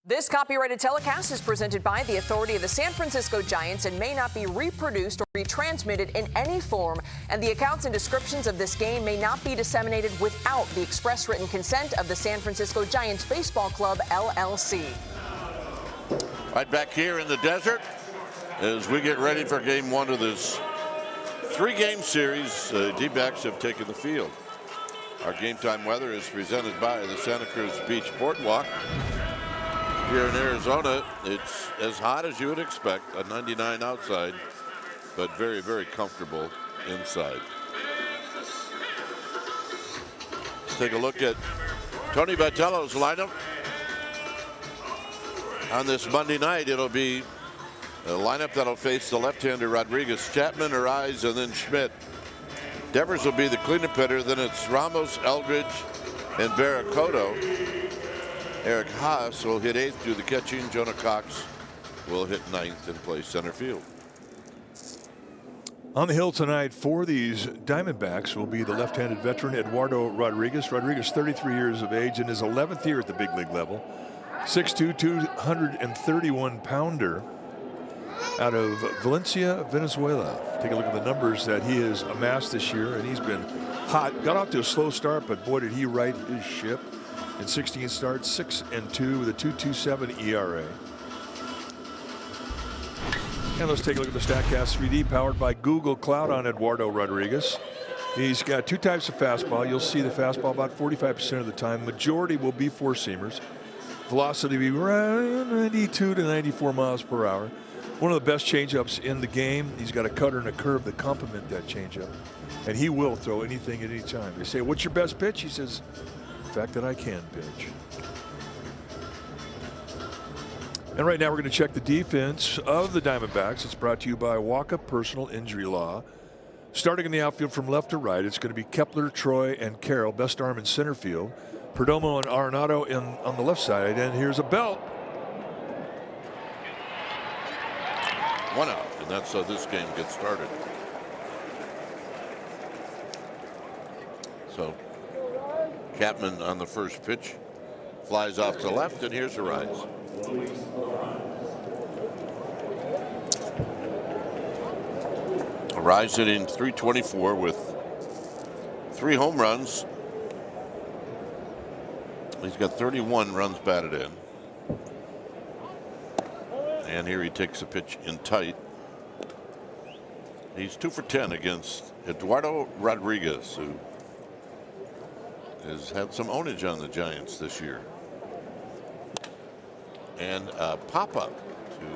This copyrighted telecast is presented by the authority of the San Francisco Giants and may not be reproduced or retransmitted in any form, and the accounts and descriptions of this game may not be disseminated without the express written consent of the San Francisco Giants Baseball Club, LLC. Right back here in the desert as we get ready for game one of this three-game series. D-backs have taken the field. Our game time weather is presented by the Santa Cruz Beach Boardwalk. Here in Arizona, it's as hot as you would expect, a 99 outside, but very, very comfortable inside. Let's take a look at Tony Vitello's lineup. On this Monday night, it'll be a lineup that'll face the left-hander Rodriguez, Chapman, Arise, and then Schmidt. Devers will be the cleanup hitter. Then it's Ramos, Eldridge, and Barracoto. Eric Haas will hit eighth, do the catching. Jonah Cox will hit ninth and play center field. On the hill tonight for these Diamondbacks will be the left-handed veteran Eduardo Rodriguez. Rodriguez, 33 years of age, in his 11th year at the big league level. 6'2", 231-pounder out of Valencia, Venezuela. Take a look at the numbers that he has amassed this year, and he's been hot. Got off to a slow start, but boy, did he right his ship. In 16 starts, 6-2 with a 2.27 ERA. And let's take a look at the StatCast 3D powered by Google Cloud on Eduardo Rodriguez. He's got two types of fastball. You'll see the fastball about 45% of the time. Majority will be four-seamers. Velocity will be around 92 to 94 miles per hour. One of the best changeups in the game. He's got a cutter and a curve that complement that changeup. And he will throw anything at any time. They say, what's your best pitch? He says, the fact that I can pitch. And right now we're going to check the defense of the Diamondbacks. It's brought to you by Waka Personal Injury Law. Starting in the outfield from left to right, it's going to be Kepler, Troy, and Carroll. Best arm in center field. Perdomo and Arenado on the left side. And here's a belt. One out, and that's how this game gets started. So Chapman on the first pitch flies off to left, and here's Arise. Arise hitting .324 with 3 home runs. He's got 31 runs batted in. And here he takes a pitch in tight. He's 2 for 10 against Eduardo Rodriguez, who has had some ownage on the Giants this year. And a pop-up to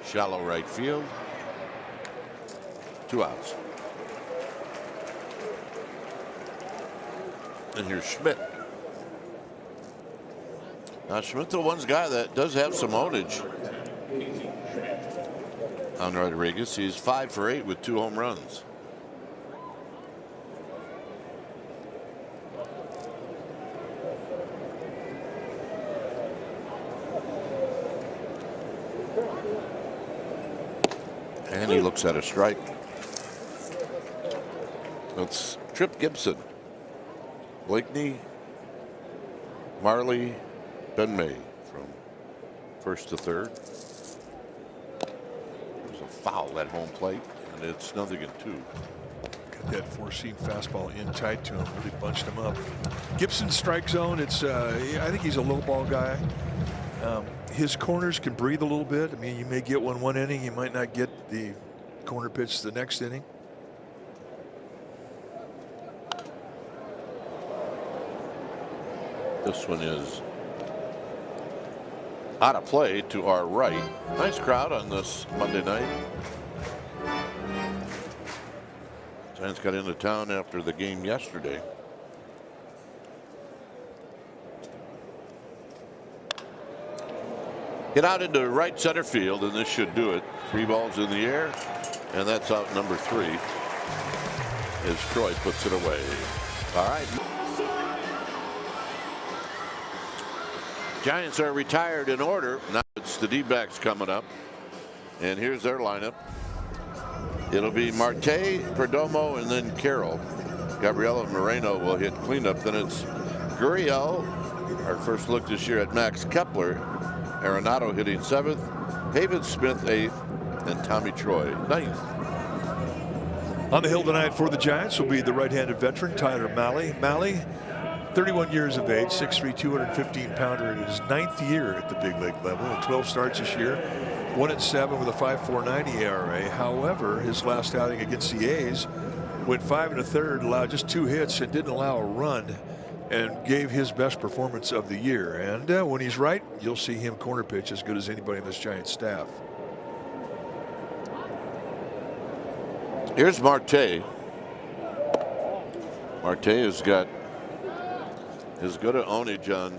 shallow right field. 2 outs. And here's Schmidt. Now Schmidt, the one guy that does have some ownage on Rodriguez. He's 5 for 8 with 2 home runs. And he looks at a strike. It's Trip Gibson, Blakeney, Marley, Ben May from first to third. There's a foul at home plate, and it's 0-2. Got that four-seam fastball in tight to him, really bunched him up. Gibson's strike zone, it's I think he's a low ball guy. His corners can breathe a little bit. I mean, you may get one inning, you might not get the corner pitch the next inning. This one is out of play to our right. Nice crowd on this Monday night. Giants got into town after the game yesterday. Get out into right center field, and this should do it. 3 balls in the air, and that's out number 3 as Troy puts it away. All right. Giants are retired in order. Now it's the D-backs coming up. And here's their lineup. It'll be Marte, Perdomo, and then Carroll. Gabriela Moreno will hit cleanup. Then it's Gurriel, Our first look this year at Max Kepler. Arenado hitting 7th, Pavin Smith 8th, and Tommy Troy 9th. On the hill tonight for the Giants will be the right-handed veteran Tyler Mahle. Mahle, 31 years of age, 6'3", 215-pounder in his 9th year at the big league level. 12 starts this year, 1-7 with a 5.49 ERA. However, his last outing against the A's went 5 1/3, allowed just 2 hits and didn't allow a run, and gave his best performance of the year. And when he's right, you'll see him corner pitch as good as anybody in this Giants staff. Here's Marte. Marte has got as good an ownage on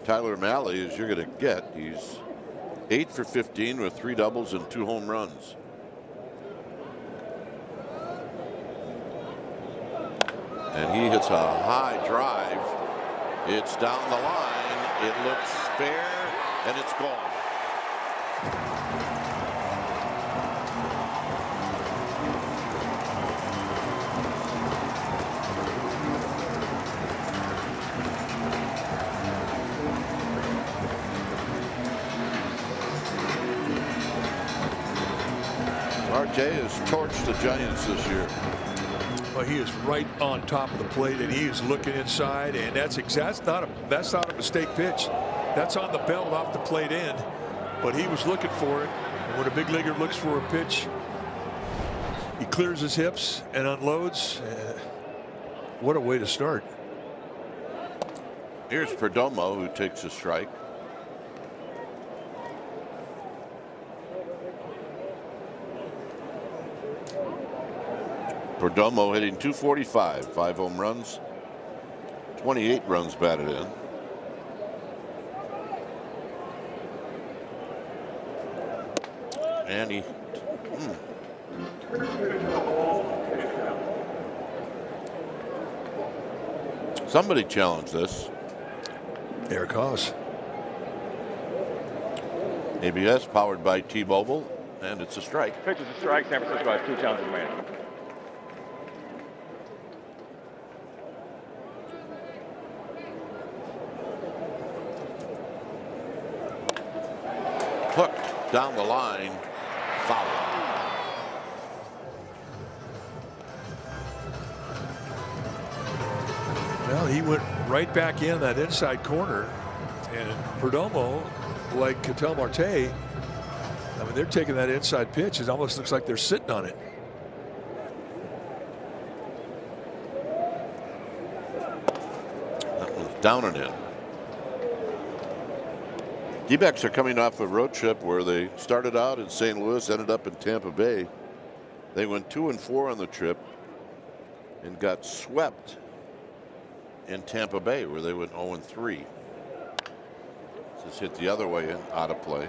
Tyler Mahle as you're going to get. He's 8 for 15 with 3 doubles and 2 home runs. And he hits a high drive. It's down the line. It looks fair, and it's gone. Marte has torched the Giants this year. Well, he is right on top of the plate, and he is looking inside, and that's not a mistake pitch. That's on the belt off the plate end, but he was looking for it. And when a big leaguer looks for a pitch, he clears his hips and unloads. What a way to start. Here's Perdomo, who takes a strike. Perdomo hitting .245, 5 home runs, 28 runs batted in. And he somebody challenged this. Eric Haas. ABS powered by T-Mobile, and it's a strike. Pitch is a strike. San Francisco has 2 challenges remaining. Hooked down the line, foul. Well, he went right back in that inside corner, and Perdomo, like Ketel Marte, I mean, they're taking that inside pitch. It almost looks like they're sitting on it. That one's down and in. D-backs are coming off a road trip where they started out in St. Louis, ended up in Tampa Bay. They went 2-4 on the trip and got swept in Tampa Bay, where they went 0-3. Just hit the other way and out of play.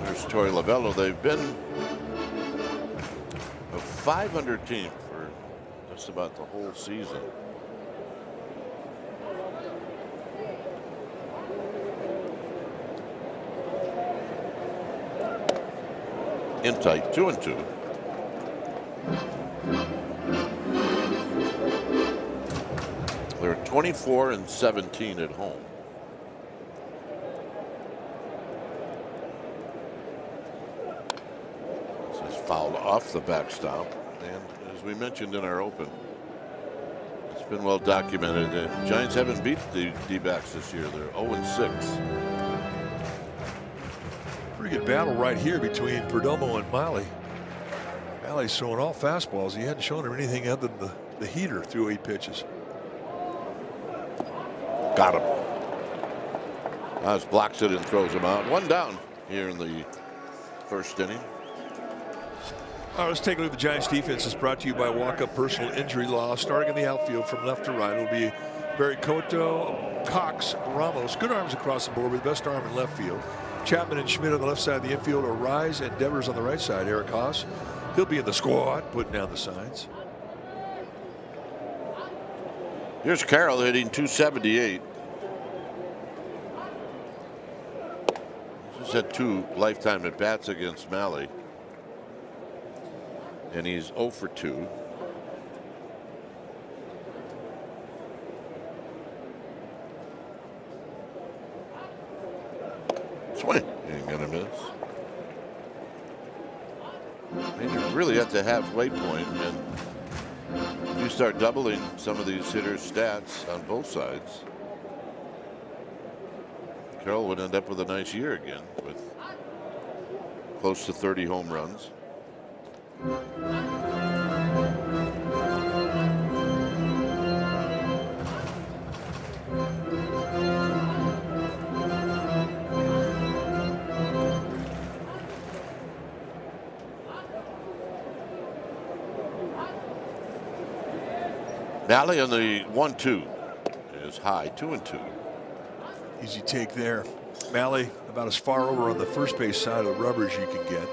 There's Torey Lovullo. They've been a 500 team for just about the whole season. In tight, 2-2. They're 24-17 at home. This is fouled off the backstop, and as we mentioned in our open, it's been well documented that Giants haven't beat the D-backs this year. They're 0-6. Pretty good battle right here between Perdomo and Mahle. Mahle's throwing all fastballs. He hadn't shown him anything other than the heater through 8 pitches. Got him. Oz blocks it and throws him out. 1 down here in the first inning. All right, let's take a look at the Giants defense. It's brought to you by Walk-Up Personal Injury Law. Starting in the outfield from left to right, it'll be Barry Cotto, Cox, Ramos. Good arms across the board with the best arm in left field. Chapman and Schmidt on the left side of the infield, or Rise and Devers on the right side. Eric Haas, he'll be in the squad, putting down the signs. Here's Carroll hitting .278. He's had 2 lifetime at bats against Mahle, and he's 0 for 2. Swing. Ain't gonna miss. And you're really at the halfway point, and you start doubling some of these hitters' stats on both sides. Carroll would end up with a nice year again with close to 30 home runs. Nally on the 1-2 is high, 2-2. Easy take there. Malley about as far over on the first base side of the rubber as you can get.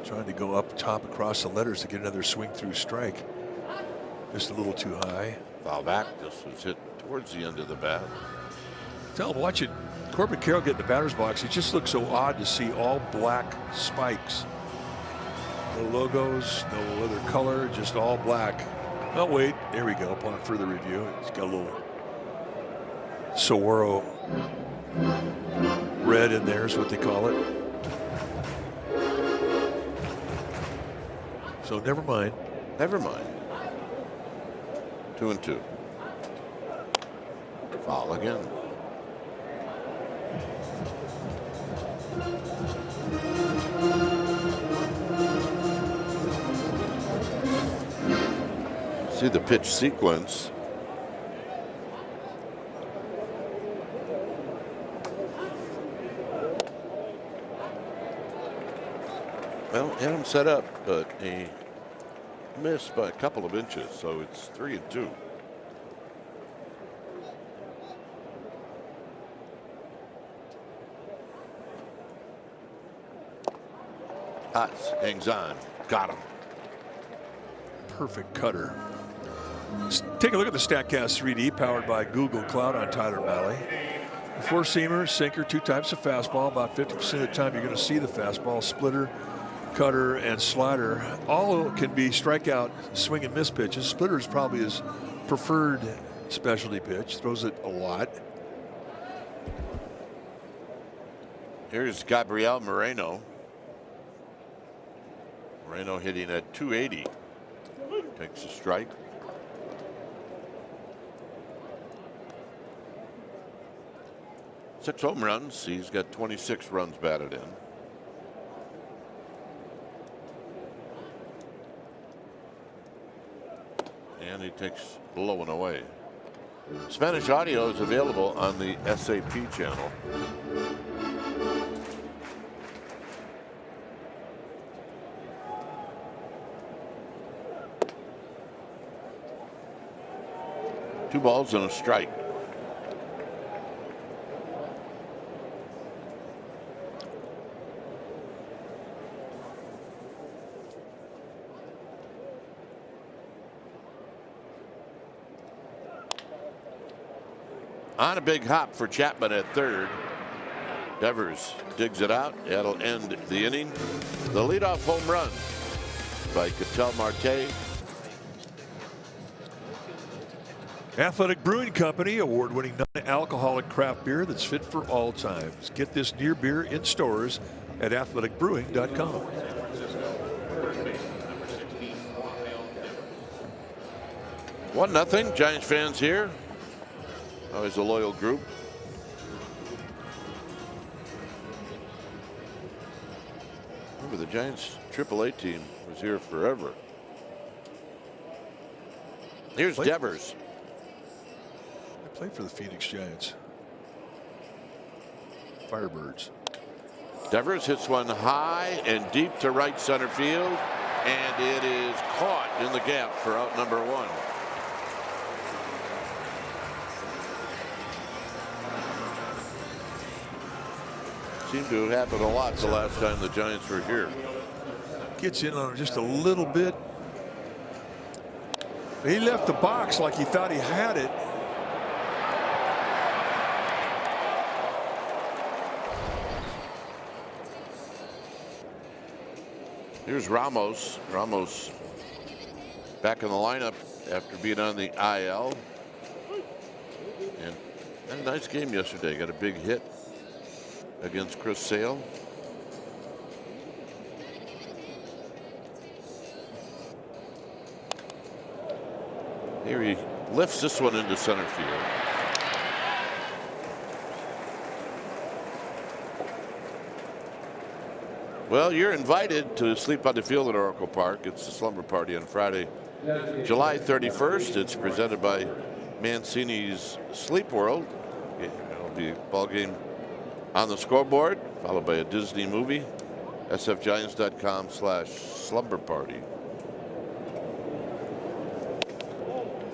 Trying to go up top across the letters to get another swing through strike. Just a little too high. Foul back. This was hit towards the end of the bat. Tell him, watch it. Corbin Carroll get in the batter's box. It just looks so odd to see all black spikes. No logos, no other color, just all black. Oh, wait, there we go. Upon further review, it's got a little Saguaro red in there is what they call it. So never mind. Never mind. 2-2. Foul again. See the pitch sequence. Well, had him set up, but he missed by a couple of inches, so it's 3-2. Hutz hangs on. Got him. Perfect cutter. Let's take a look at the StatCast 3D powered by Google Cloud on Tyler Malley. Four-seamer, sinker, two types of fastball. About 50% of the time you're going to see the fastball, splitter, cutter, and slider. All can be strikeout, swing and miss pitches. Splitter is probably his preferred specialty pitch. Throws it a lot. Here's Gabriel Moreno. Moreno hitting at 280. Takes a strike. Six home runs. He's got 26 runs batted in. And he takes blowing away. Spanish audio is available on the SAP channel. Two balls and a strike. On a big hop for Chapman at third. Devers digs it out. That'll end the inning. The leadoff home run by Ketel Marte. Athletic Brewing Company, award-winning non-alcoholic craft beer that's fit for all times. Get this near beer in stores at athleticbrewing.com. One nothing. Giants fans here. Always a loyal group. Remember, the Giants AAA team was here forever. Here's Devers. They played for the Phoenix Giants. Firebirds. Devers hits one high and deep to right center field, and it is caught in the gap for out number one. Seemed to have happened a lot the last time the Giants were here. Gets in on him just a little bit. He left the box like he thought he had it. Here's Ramos. Ramos back in the lineup after being on the IL. And had a nice game yesterday. Got a big hit against Chris Sale. Here he lifts this one into center field. Well, you're invited to sleep on the field at Oracle Park. It's a slumber party on Friday, July 31st. It's presented by Mancini's Sleep World. It'll be a ball game on the scoreboard, followed by a Disney movie. sfgiants.com/slumber party.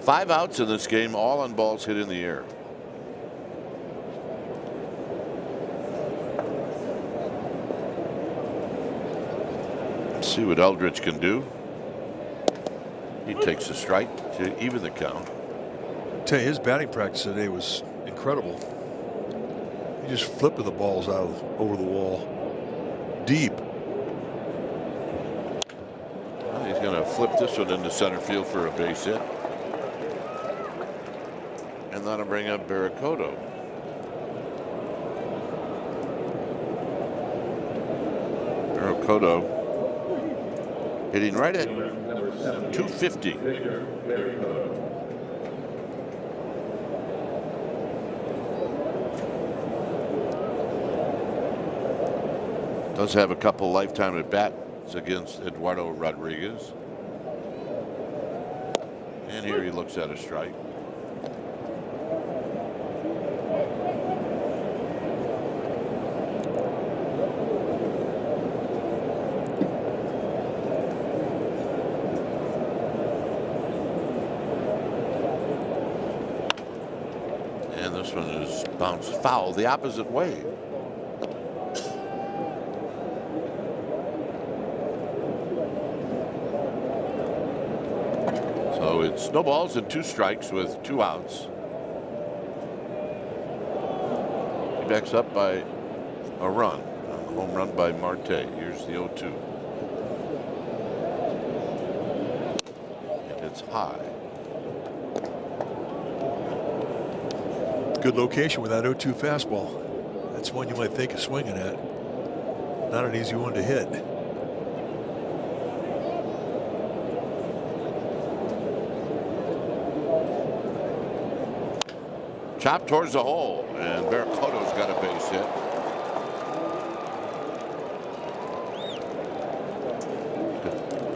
5 outs in this game, all on balls hit in the air. Let's see what Eldridge can do. He takes a strike to even the count. I tell you, his batting practice today was incredible. He just flipping the balls out over the wall, deep. Well, he's going to flip this one into center field for a base hit. And that'll bring up Barracoto. Barracoto hitting right at 250. Does have a couple lifetime at bats against Eduardo Rodriguez. And here he looks at a strike. And this one is bounced foul the opposite way. So it's no balls and 2 strikes with 2 outs. He backs up by a run, a home run by Marte. Here's the 0-2. And it's high. Good location with that 0-2 fastball. That's one you might think of swinging at. Not an easy one to hit. Chopped towards the hole, and Barracoto's got a base hit.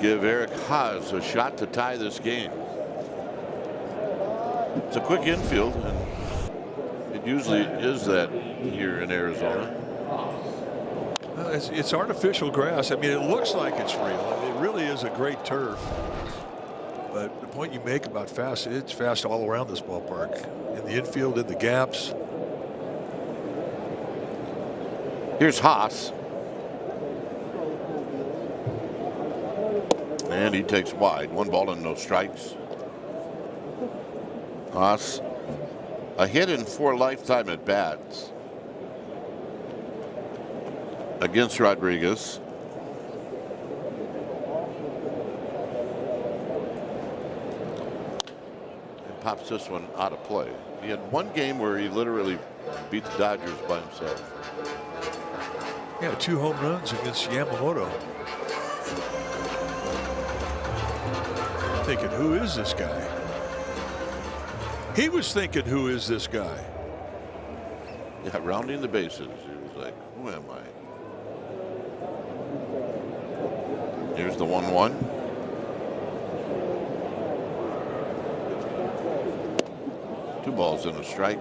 Give Eric Haas a shot to tie this game. It's a quick infield, and it usually is that here in Arizona. Well, it's artificial grass. I mean, it looks like it's real. It really is a great turf. But the point you make about fast, it's fast all around this ballpark. In the infield, in the gaps. Here's Haas. And he takes wide. 1 ball and no strikes. Haas, a hit in 4 lifetime at bats against Rodriguez. And pops this one out of play. He had 1 game where he literally beat the Dodgers by himself. Yeah, 2 home runs against Yamamoto. Thinking, who is this guy? He was thinking, who is this guy? Yeah, rounding the bases. He was like, who am I? Here's the 1-1. Two balls and a strike.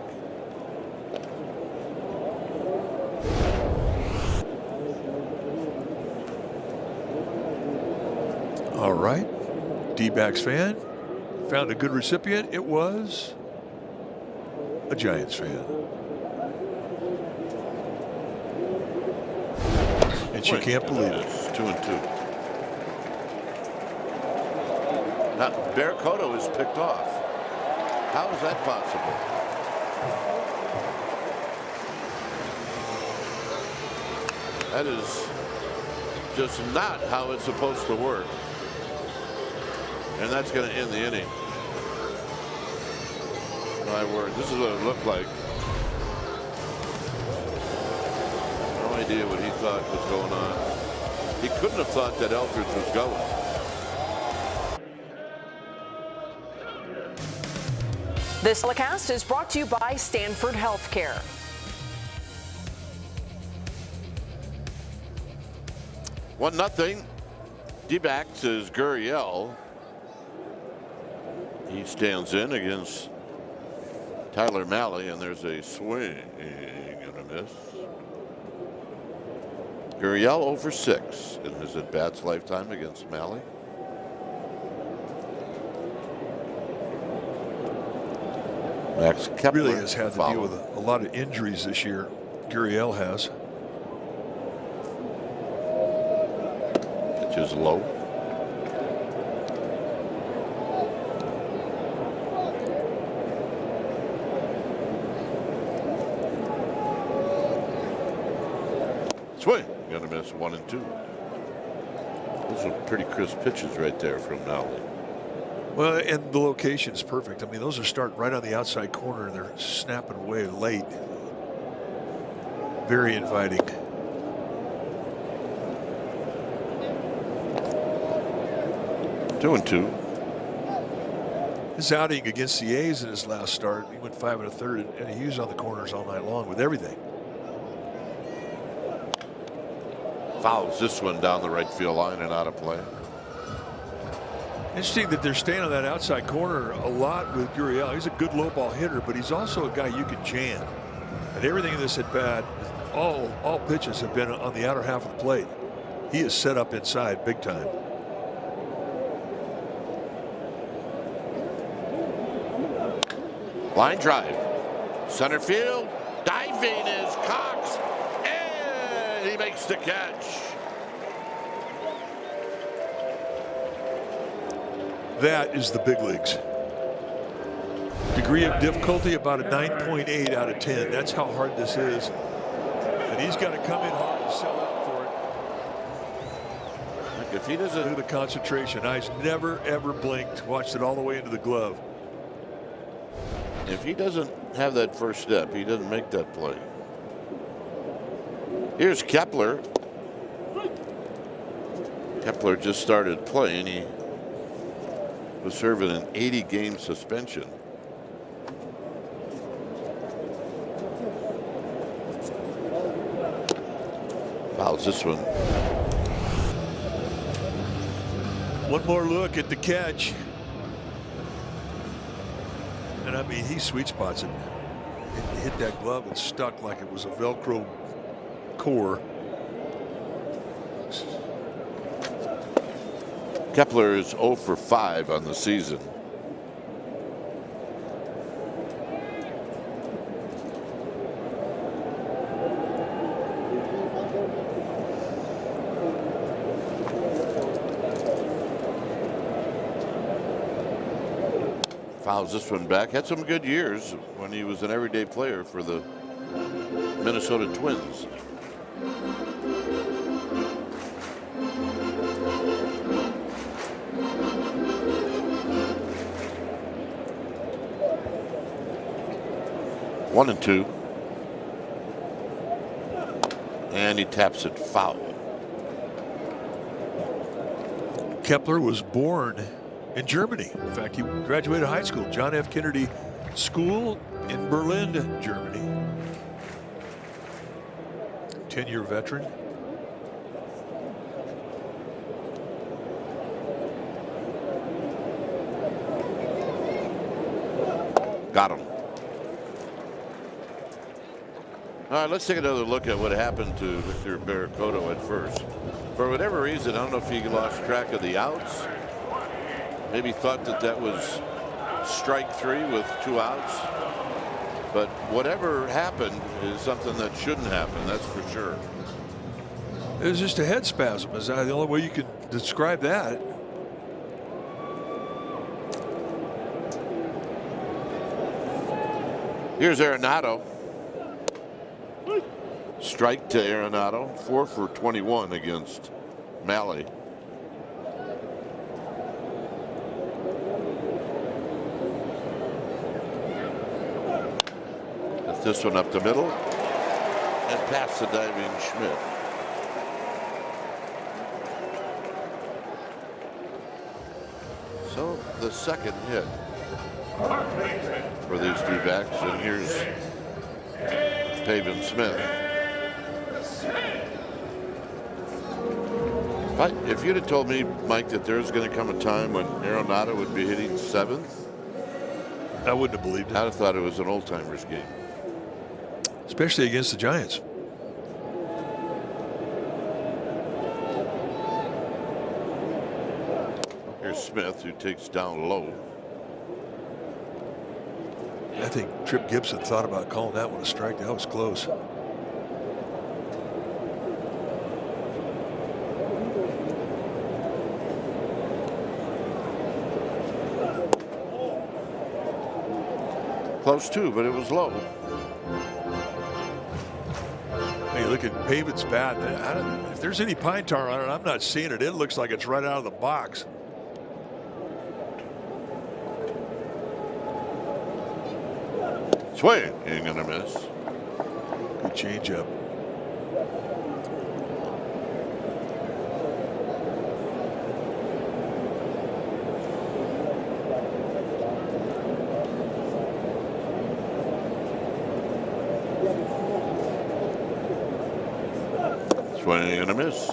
All right. D-backs fan found a good recipient. It was a Giants fan. And she can't believe it. 2-2. Now, Barracoto is picked off. How is that possible? That is just not how it's supposed to work. And that's going to end the inning. My word, this is what it looked like. No idea what he thought was going on. He couldn't have thought that Eldridge was going. This telecast is brought to you by Stanford Healthcare. 1-0. D-backs is Gurriel. He stands in against Tyler Mahle, and there's a swing and a miss. Gurriel 0 for 6 in his at-bats lifetime against Mahle. Max Kepler Really has had to deal with a lot of injuries this year. Gurriel has. Pitch is low. Swing. Gonna miss 1 and 2. Those are pretty crisp pitches right there from Mahle. Well, and the location's perfect. I mean, those are starting right on the outside corner, and they're snapping away late. Very inviting. Two and 2. His outing against the A's in his last start, he went 5 1/3, and he was on the corners all night long with everything. Fouls this one down the right field line and out of play. Interesting that they're staying on that outside corner a lot with Gurriel. He's a good low ball hitter, but he's also a guy you can jam. And everything in this at bat, all pitches have been on the outer half of the plate. He is set up inside big time. Line drive. Center field. Diving is Cox. And he makes the catch. That is the big leagues. Degree of difficulty about a 9.8 out of 10. That's how hard this is. And he's got to come in hard and sell out for it. If he doesn't. Look at the concentration. Eyes never, ever blinked. Watched it all the way into the glove. If he doesn't have that first step, he doesn't make that play. Here's Kepler. Kepler just started playing. He was serving an 80-game suspension. Fouls this one. One more look at the catch. And I mean, he sweet spots it. It hit that glove and stuck like it was a Velcro core. Kepler is 0 for 5 on the season. Fouls this one back. Had some good years when he was an everyday player for the Minnesota Twins. One and 2. And he taps it foul. Kepler was born in Germany. In fact, he graduated high school, John F. Kennedy School in Berlin, Germany. 10-year veteran. Got him. All right, let's take another look at what happened to Victor Barracoto at first. For whatever reason, I don't know if he lost track of the outs. Maybe thought that that was strike 3 with 2 outs. But whatever happened is something that shouldn't happen, that's for sure. It was just a head spasm. Is that the only way you can describe that? Here's Arenado. Strike to Arenado. 4 for 21 against Mahle. This one up the middle and past the diving Schmidt. So the second hit for these D-backs, and here's Pavin Smith. If you'd have told me, Mike, that there's going to come a time when Arenado would be hitting seventh, I wouldn't have believed it. I'd have thought it was an old-timers game. Especially against the Giants. Here's Smith, who takes down low. I think Tripp Gibson thought about calling that one a strike. That was close. Close too, but it was low. Hey, look at Pavin's bat. If there's any pine tar on it, I'm not seeing it. It looks like it's right out of the box. Swing, ain't gonna miss. Good changeup. Swing and a miss.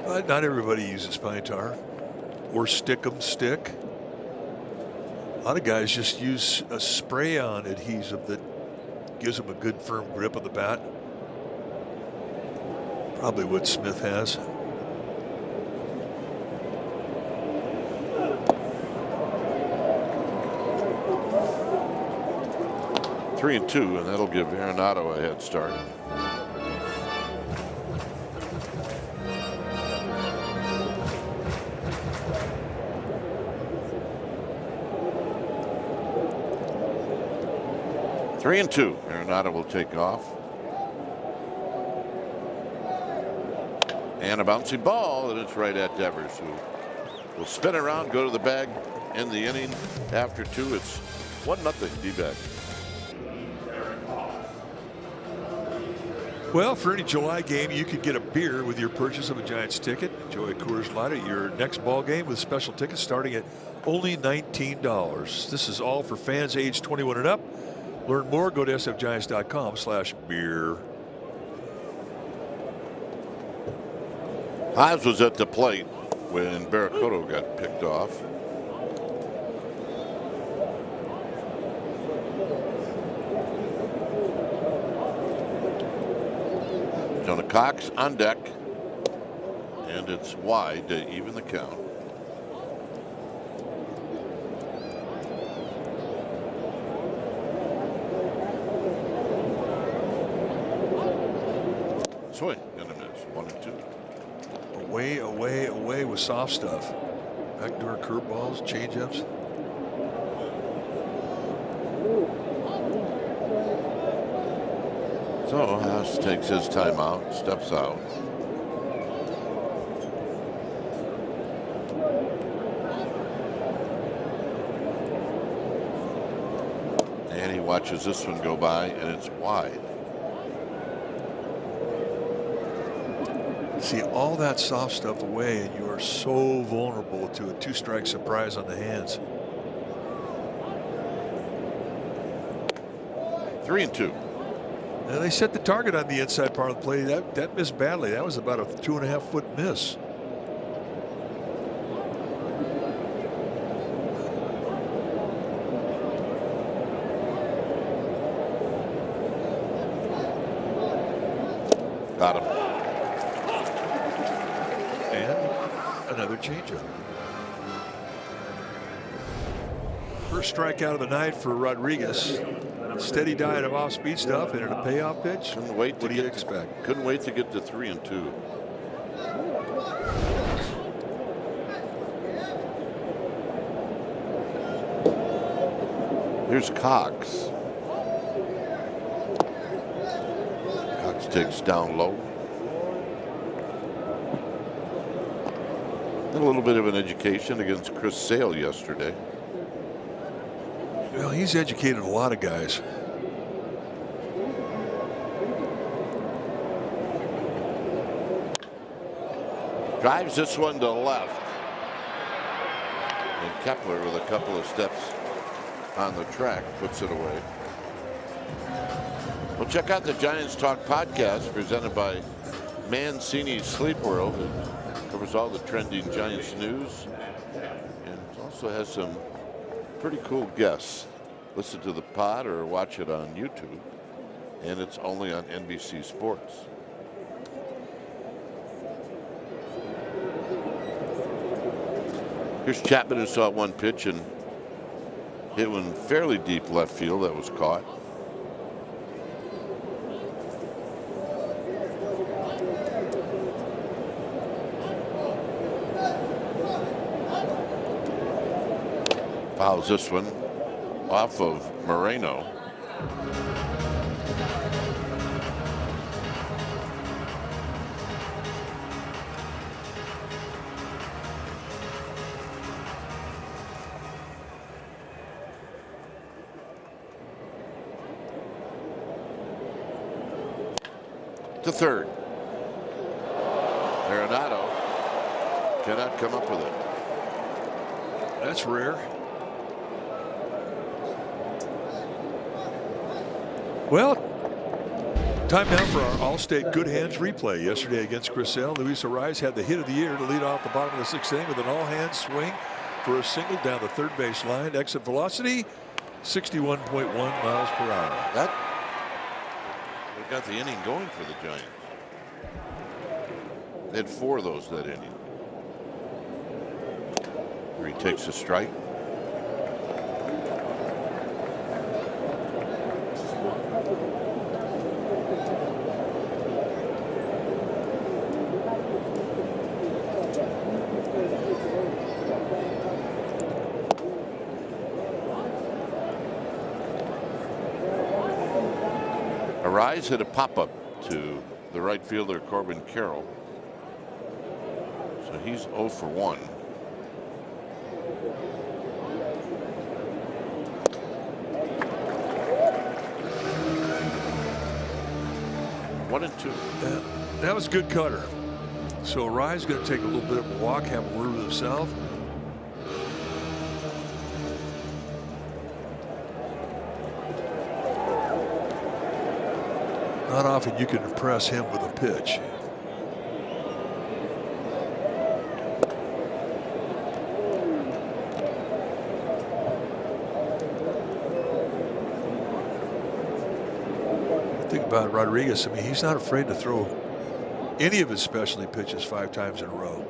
But not everybody uses pine tar or stick-em stick. A lot of guys just use a spray-on adhesive that gives them a good firm grip on the bat. Probably what Smith has. Three and two, and that'll give Arenado a head start. Three and two. Arenado will take off. And a bouncy ball, and it's right at Devers, who will spin around, go to the bag, end the inning. After two, it's 1-0 D-backs. Well, for any July game, you could get a beer with your purchase of a Giants ticket. Enjoy Coors Light at your next ball game with special tickets starting at only $19. This is all for fans age 21 and up. Learn more, go to sfgiants.com/beer. Haas was at the plate when Barracoto got picked off. Jonah Cox on deck, and it's wide to even the count. Swing and a miss. 1-2. Away, away, away with soft stuff. Backdoor curveballs, changeups. So Haas takes his timeout, steps out. And he watches this one go by, and it's wide. See all that soft stuff away, and you are so vulnerable to a two-strike surprise on the hands. 3-2. And they set the target on the inside part of the play. That missed badly. That was about a 2.5-foot miss. Got him. And another changeup. First strikeout of the night for Rodriguez. Steady diet of off-speed stuff and in a payoff pitch. Couldn't wait to what do you expect? Couldn't wait to get to 3-2. Here's Cox. Cox takes down low. A little bit of an education against Chris Sale yesterday. Well, he's educated a lot of guys. Drives this one to left. And Kepler, with a couple of steps on the track, puts it away. Well, check out the Giants Talk podcast presented by Mancini's Sleep World. It covers all the trending Giants news and also has some pretty cool guests. Listen to the pod or watch it on YouTube, and it's only on NBC Sports. Here's Chapman, who saw one pitch and hit one fairly deep left field that was caught. Fouls this one off of Moreno. To third. Arenado cannot come up with it. That's rare. Well, time now for our All-State Good Hands replay. Yesterday against Grissel, Luis Arraez had the hit of the year to lead off the bottom of the 6th inning with an all-hands swing for a single down the third base line. Exit velocity, 61.1 miles per hour. We got the inning going for the Giants. They had 4 of those that inning. Here he takes a strike. Arraez hit a pop-up to the right fielder Corbin Carroll. So he's 0 for 1. One and 2. That was a good cutter. So Arraez is going to take a little bit of a walk, have a word with himself. Not often you can impress him with a pitch. Think about Rodriguez. I mean, he's not afraid to throw any of his specialty pitches 5 times in a row.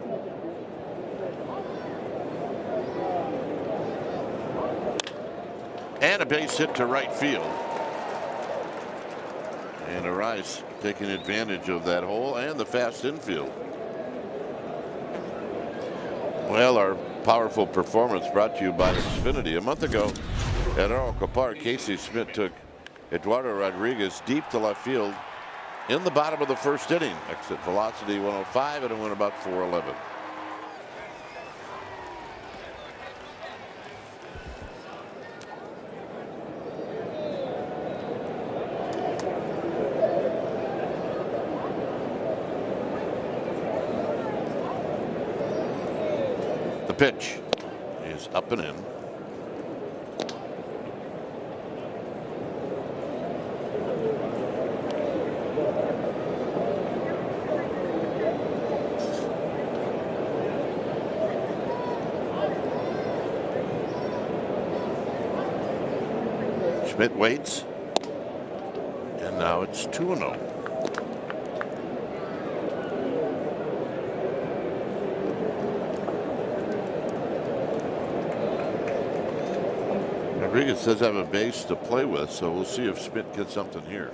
And a base hit to right field. And Arraez taking advantage of that hole and the fast infield. Well, our powerful performance brought to you by Xfinity. A month ago at Oracle Park, Casey Schmidt took Eduardo Rodriguez deep to left field in the bottom of the 1st inning. Exit velocity 105, and it went about 411. The pitch is up and in. Schmidt waits, and now it's 2-0. Rodriguez does have a base to play with, so we'll see if Schmidt gets something here.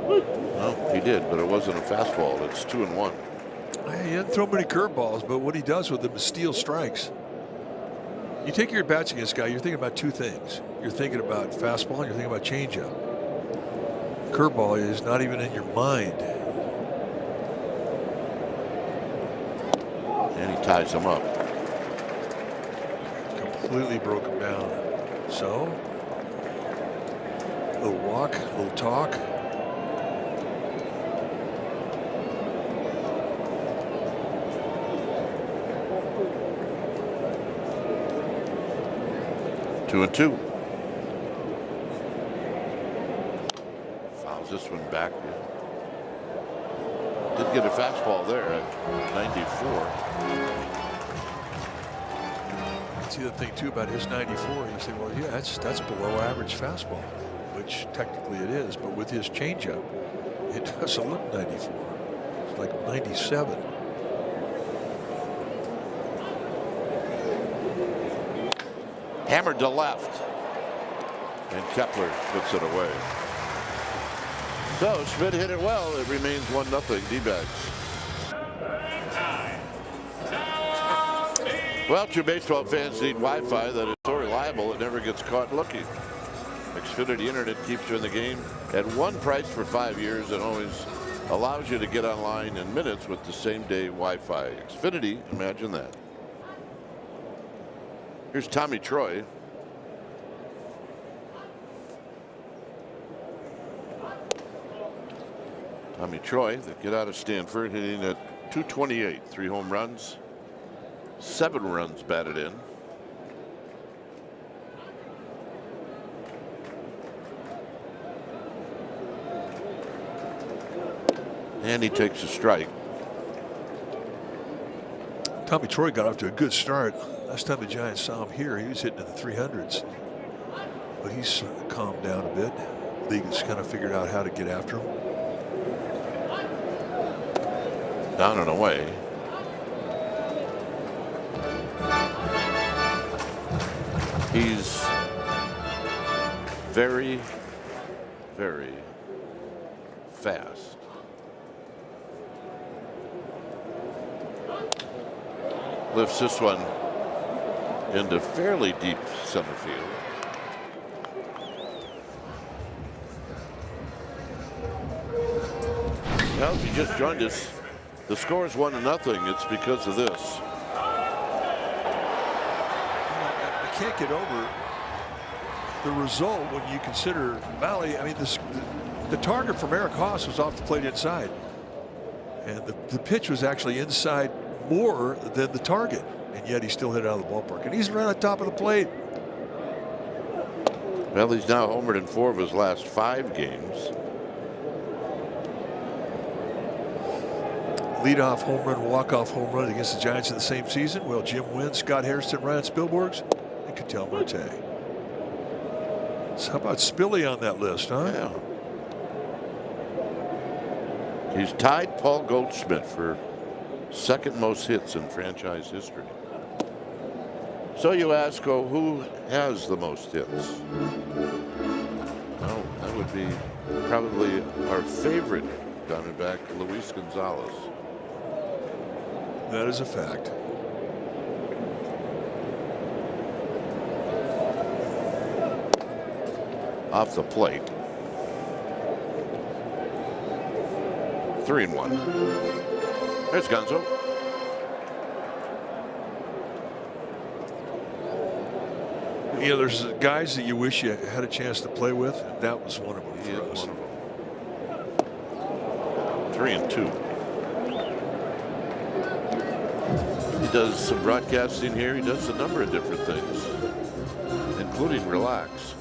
No, he did, but it wasn't a fastball. It's 2-1. He didn't throw many curveballs, but what he does with them is steal strikes. You take your bats against this guy, you're thinking about 2 things. You're thinking about fastball and you're thinking about changeup. Curveball is not even in your mind. And he ties him up. Completely broke him down. So, a little walk, a little talk. 2-2. Fouls this one back. Did get a fastball there at 94. See the thing too about his 94. You say, well, yeah, that's below average fastball, which technically it is. But with his changeup, it doesn't look 94. It's like 97. Hammered to left, and Kepler puts it away. So Schmidt hit it well. It remains 1-0 D-backs. Well, true baseball fans need Wi-Fi that is so reliable it never gets caught looking. Xfinity Internet keeps you in the game at one price for 5 years and always allows you to get online in minutes with the same-day Wi-Fi. Xfinity, imagine that. Here's Tommy Troy. Tommy Troy, the kid out of Stanford, hitting at 228, 3 home runs, 7 runs batted in. And he takes a strike. Tommy Troy got off to a good start. Last time the Giants saw him here, he was hitting in the 300s. But he's calmed down a bit. League has kind of figured out how to get after him. Down and away. He's very, very fast. Lifts this one into fairly deep center field. Well, if you just joined us, the score is 1-0. It's because of this. I can't get over the result when you consider Valley. I mean, the target from Eric Haas was off the plate inside, and the pitch was actually inside more than the target, and yet he still hit it out of the ballpark, and he's right on top of the plate. Well, he's now homered in 4 of his last 5 games. Leadoff home run, walk-off home run against the Giants in the same season. Well, Jim Wynn, Scott Hairston, Ryan Spilborghs, and Ketel Marte. So how about Spilly on that list, huh? Yeah. He's tied Paul Goldschmidt for second most hits in franchise history. So you ask, who has the most hits? Well, that would be probably our favorite Diamondback, Luis Gonzalez. That is a fact. Off the plate. 3-1. There's Gonzo. You know, there's guys that you wish you had a chance to play with. That was one of them for us. 3-2. He does some broadcasting here. He does a number of different things, including relax.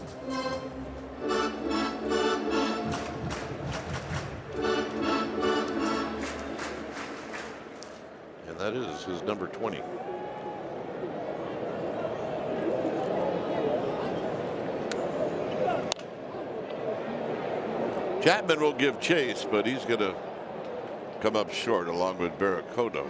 And that is his number 20. Chapman will give chase, but he's going to come up short along with Barracoto.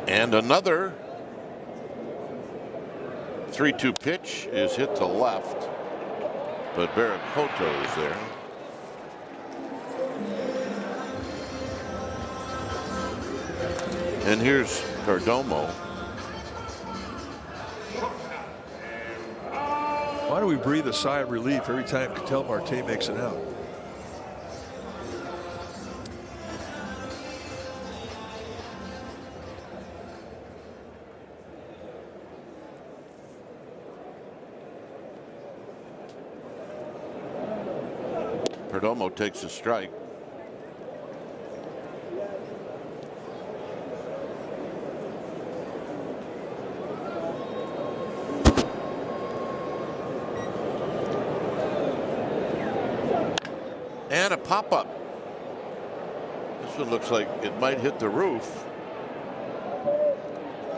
And another 3-2 pitch is hit to left, but Barracoto is there. And here's Perdomo. Why do we breathe a sigh of relief every time Ketel Marte makes it out? Perdomo takes a strike. And a pop-up. This one looks like it might hit the roof.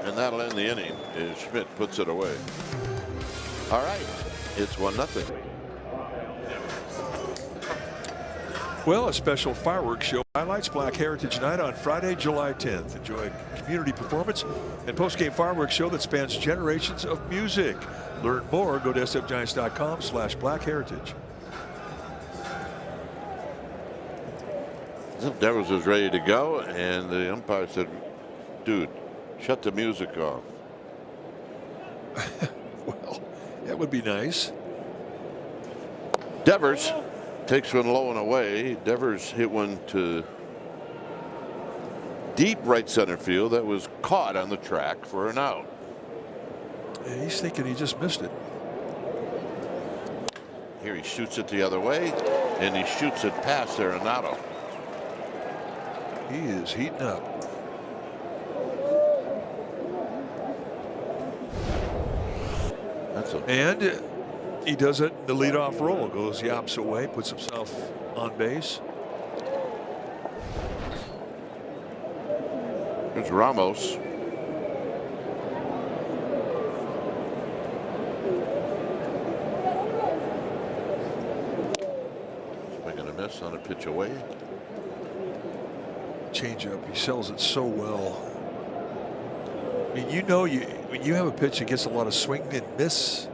And that'll end the inning as Schmidt puts it away. All right, it's 1-0. Well, a special fireworks show highlights Black Heritage Night on Friday, July 10th. Enjoy a community performance and post-game fireworks show that spans generations of music. Learn more, go to sfgiants.com/blackheritage. Devers was ready to go, and the umpire said, dude, shut the music off. Well, that would be nice. Devers takes one low and away. Devers hit one to deep right center field that was caught on the track for an out. And he's thinking he just missed it. Here he shoots it the other way, and he shoots it past Arenado. He is heating up. And he does it the leadoff role, goes the opposite way, puts himself on base. There's Ramos. Swing and a miss on a pitch away. Changeup, he sells it so well. I mean, when you have a pitch that gets a lot of swing and miss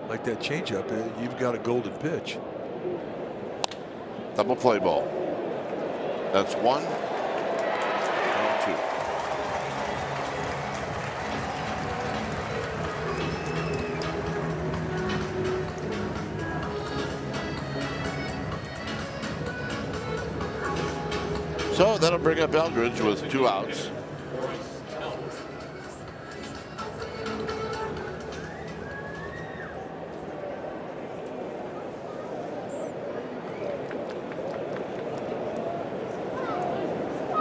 like that changeup, you've got a golden pitch. Double play ball. That's 1 and 2. So that'll bring up Eldridge with 2 outs.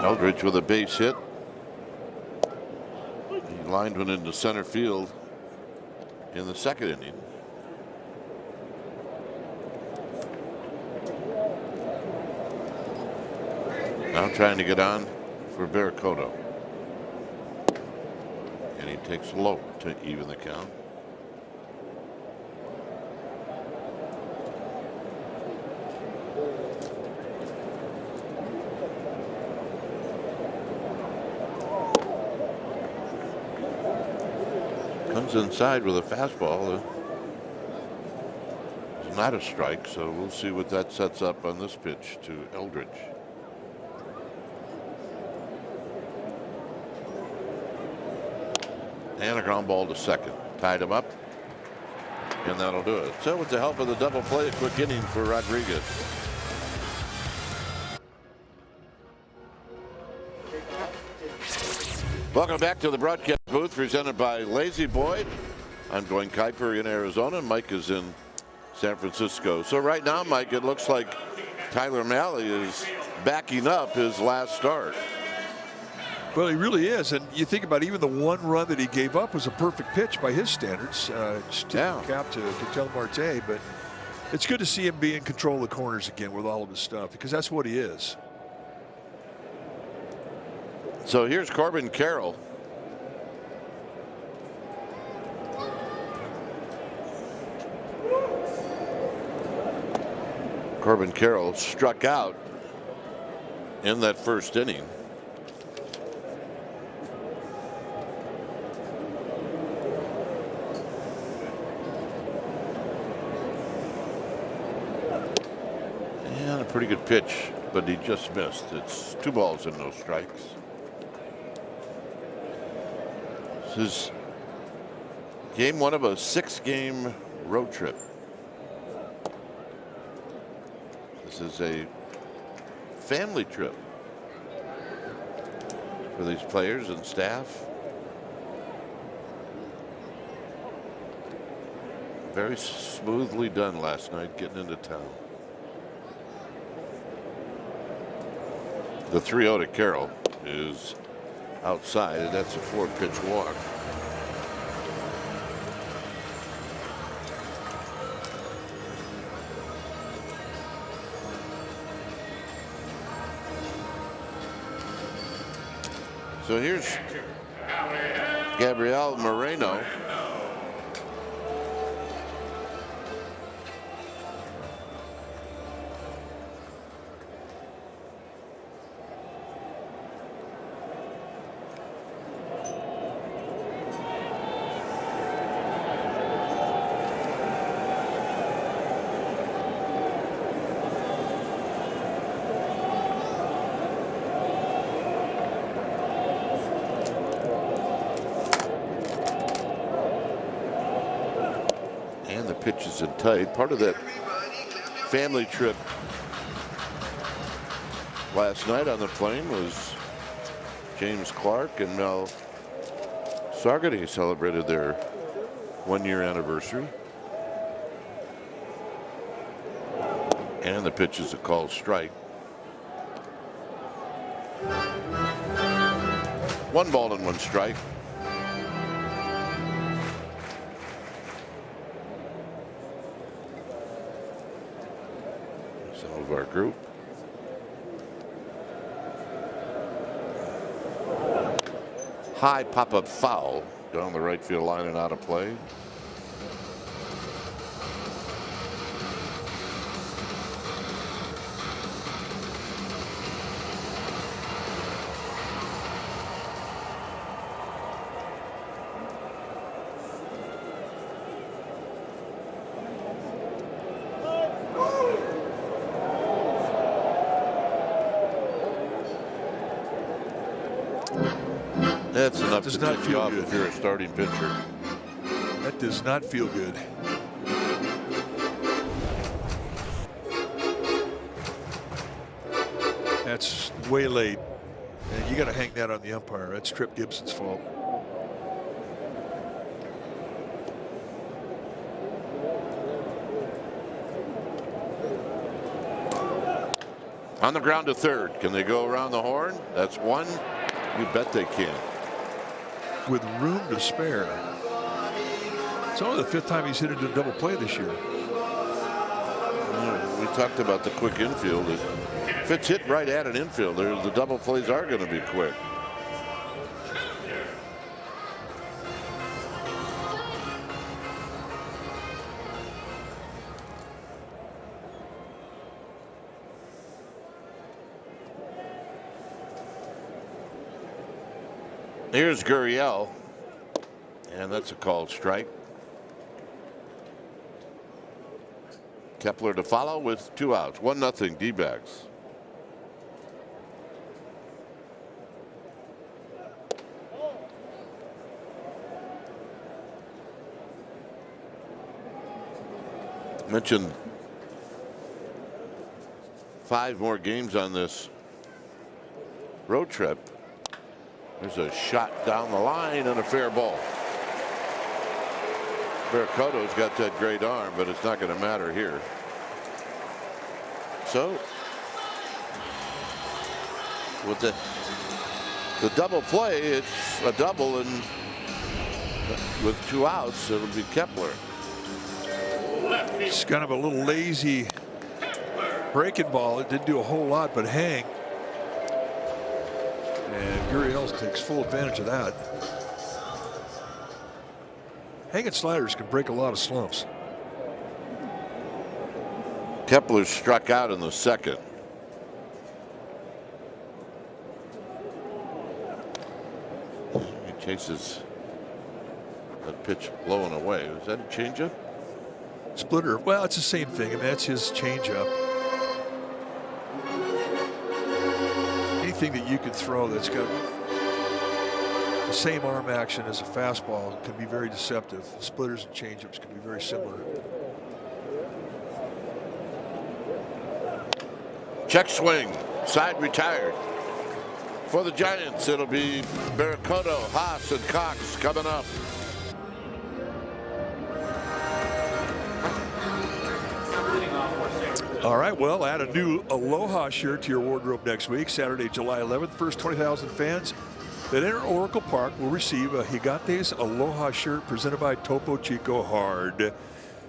Eldridge with a base hit. He lined one into center field in the second inning. Now trying to get on for Barracoto. And he takes low to even the count. Comes inside with a fastball. It's not a strike, so we'll see what that sets up on this pitch to Eldridge. And a ground ball to second. Tied him up. And that'll do it. So with the help of the double play, a quick inning for Rodriguez. Welcome back to the broadcast booth presented by Lazy Boy. I'm Dwayne Kuiper in Arizona. Mike is in San Francisco. So right now, Mike, it looks like Tyler Mahle is backing up his last start. Well, he really is. And you think about even the one run that he gave up was a perfect pitch by his standards. Just cap to Ketel Marte. But it's good to see him be in control of the corners again with all of his stuff, because that's what he is. So here's Corbin Carroll. Corbin Carroll struck out in that first inning. And a pretty good pitch, but he just missed. It's 2 balls and no strikes. This is game 1 of a 6-game road trip. This is a family trip for these players and staff. Very smoothly done last night getting into town. The 3-0 to Carroll is outside, and that's a 4-pitch walk. So here's Gabriel Moreno. Pitches in tight. Part of that family trip last night on the plane was James Clark and Mel Sargady celebrated their 1-year anniversary. And the pitch is a called strike. 1 ball and 1 strike. Our group. High pop-up foul down the right field line and out of play. That's enough to take you off if you're a starting pitcher. That does not feel good. That's way late. And you got to hang that on the umpire. That's Trip Gibson's fault. On the ground to third. Can they go around the horn? That's 1. You bet they can. With room to spare. It's only the 5th time he's hit into a double play this year. We talked about the quick infield. If it's hit right at an infielder, the double plays are going to be quick. Here's Gurriel, and that's a called strike. Kepler to follow with 2 outs. 1-0 D-backs. Mentioned 5 more games on this road trip. There's a shot down the line and a fair ball. Barracoto's got that great arm, but it's not going to matter here. So with the double play, it's a double, and with 2 outs, it'll be Kepler. It's kind of a little lazy breaking ball. It didn't do a whole lot but hang. And Gurriel takes full advantage of that. Hanging sliders can break a lot of slumps. Kepler struck out in the 2nd. He chases that pitch low and away. Was that a changeup? Splitter. Well, it's the same thing. I mean, that's his changeup. Anything that you can throw that's got the same arm action as a fastball can be very deceptive. Splitters and changeups can be very similar. Check swing, side retired. For the Giants, it'll be Barracoto, Haas, and Cox coming up. All right, well, add a new Aloha shirt to your wardrobe next week, Saturday, July 11th. First 20,000 fans that enter Oracle Park will receive a Gigantes Aloha shirt presented by Topo Chico Hard.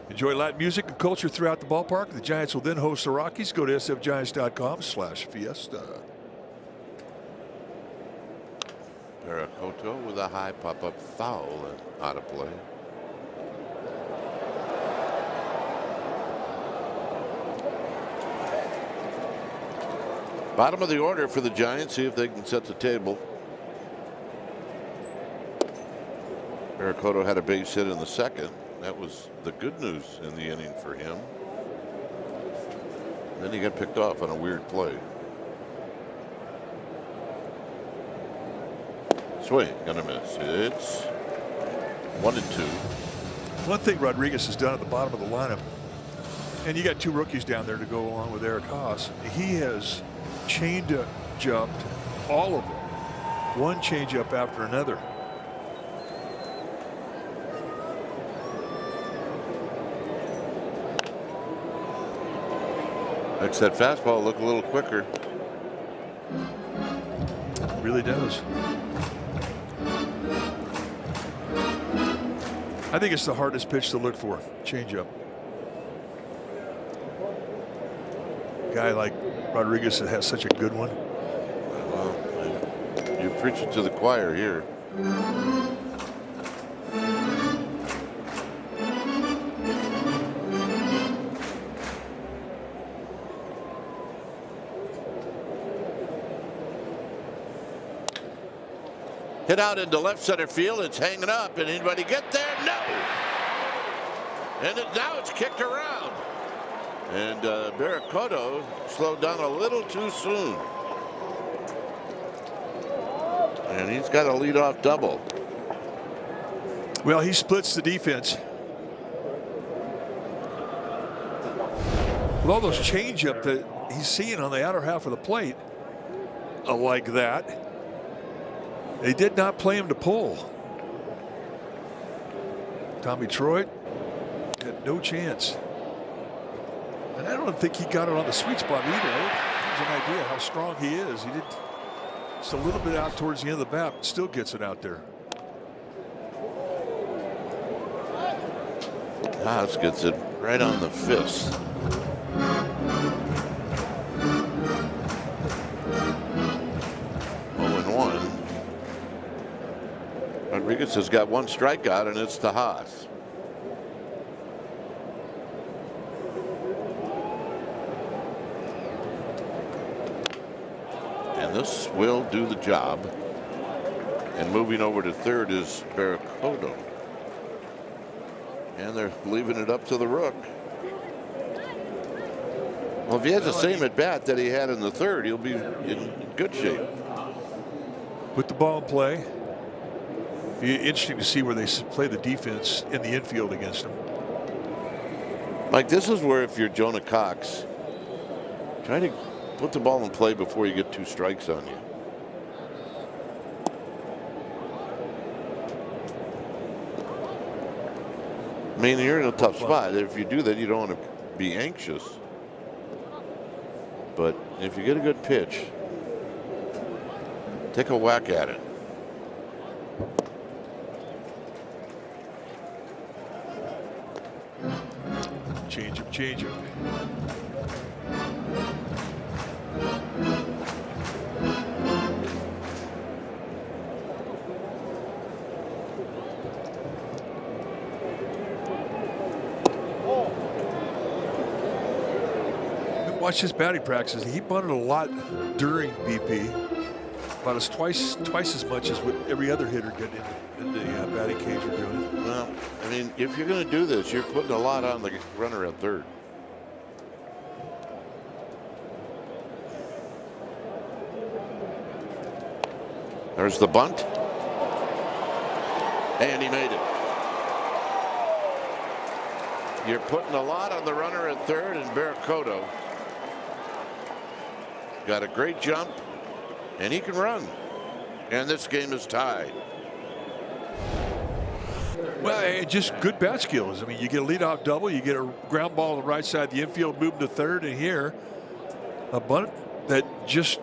Enjoy Latin music and culture throughout the ballpark. The Giants will then host the Rockies. Go to sfgiants.com/fiesta. Paracoto with a high pop-up foul and out of play. Bottom of the order for the Giants. See if they can set the table. Paracoto had a base hit in the second. That was the good news in the inning for him. Then he got picked off on a weird play. Swing, gonna miss. It's 1-2. One thing Rodriguez has done at the bottom of the lineup, and you got two rookies down there to go along with Eric Haas. He has jumped all of them, one changeup after another. Makes that fastball look a little quicker. It really does. I think it's the hardest pitch to look for, changeup. Guy like Rodriguez that has such a good one. Well, you're preaching to the choir here. Hit out into left center field. It's hanging up, and anybody get there? No. And now it's kicked around. And Paracoto slowed down a little too soon. And he's got a leadoff double. Well, he splits the defense. With all those changeup that he's seeing on the outer half of the plate, like that, they did not play him to pull. Tommy Troy had no chance. And I don't think he got it on the sweet spot either. Gives an idea how strong he is. He did just a little bit out towards the end of the bat, but still gets it out there. Haas gets it right on the fist. Rodriguez has got one strikeout, and it's to Haas. And this will do the job. And moving over to third is Paracoto. And they're leaving it up to the rook. Well, if he has the same at bat that he had in the third, he'll be in good shape. With the ball in play. Be interesting to see where they play the defense in the infield against him. Mike, this is where if you're Jonah Cox, try to put the ball in play before you get two strikes on you. I mean, you're in a tough spot. If you do that, you don't want to be anxious. But if you get a good pitch, take a whack at it. Change him. Watch his batting practices. He bunted a lot during BP, about twice as much as what every other hitter did in the batting cage are doing. Well, I mean, if you're going to do this, you're putting a lot on the runner at third. There's the bunt. And he made it. You're putting a lot on the runner at third, and Paracoto got a great jump, and he can run. And this game is tied. Well, just good bat skills. I mean, you get a leadoff double, you get a ground ball to the right side of the infield, moving to third, and here a bunt that just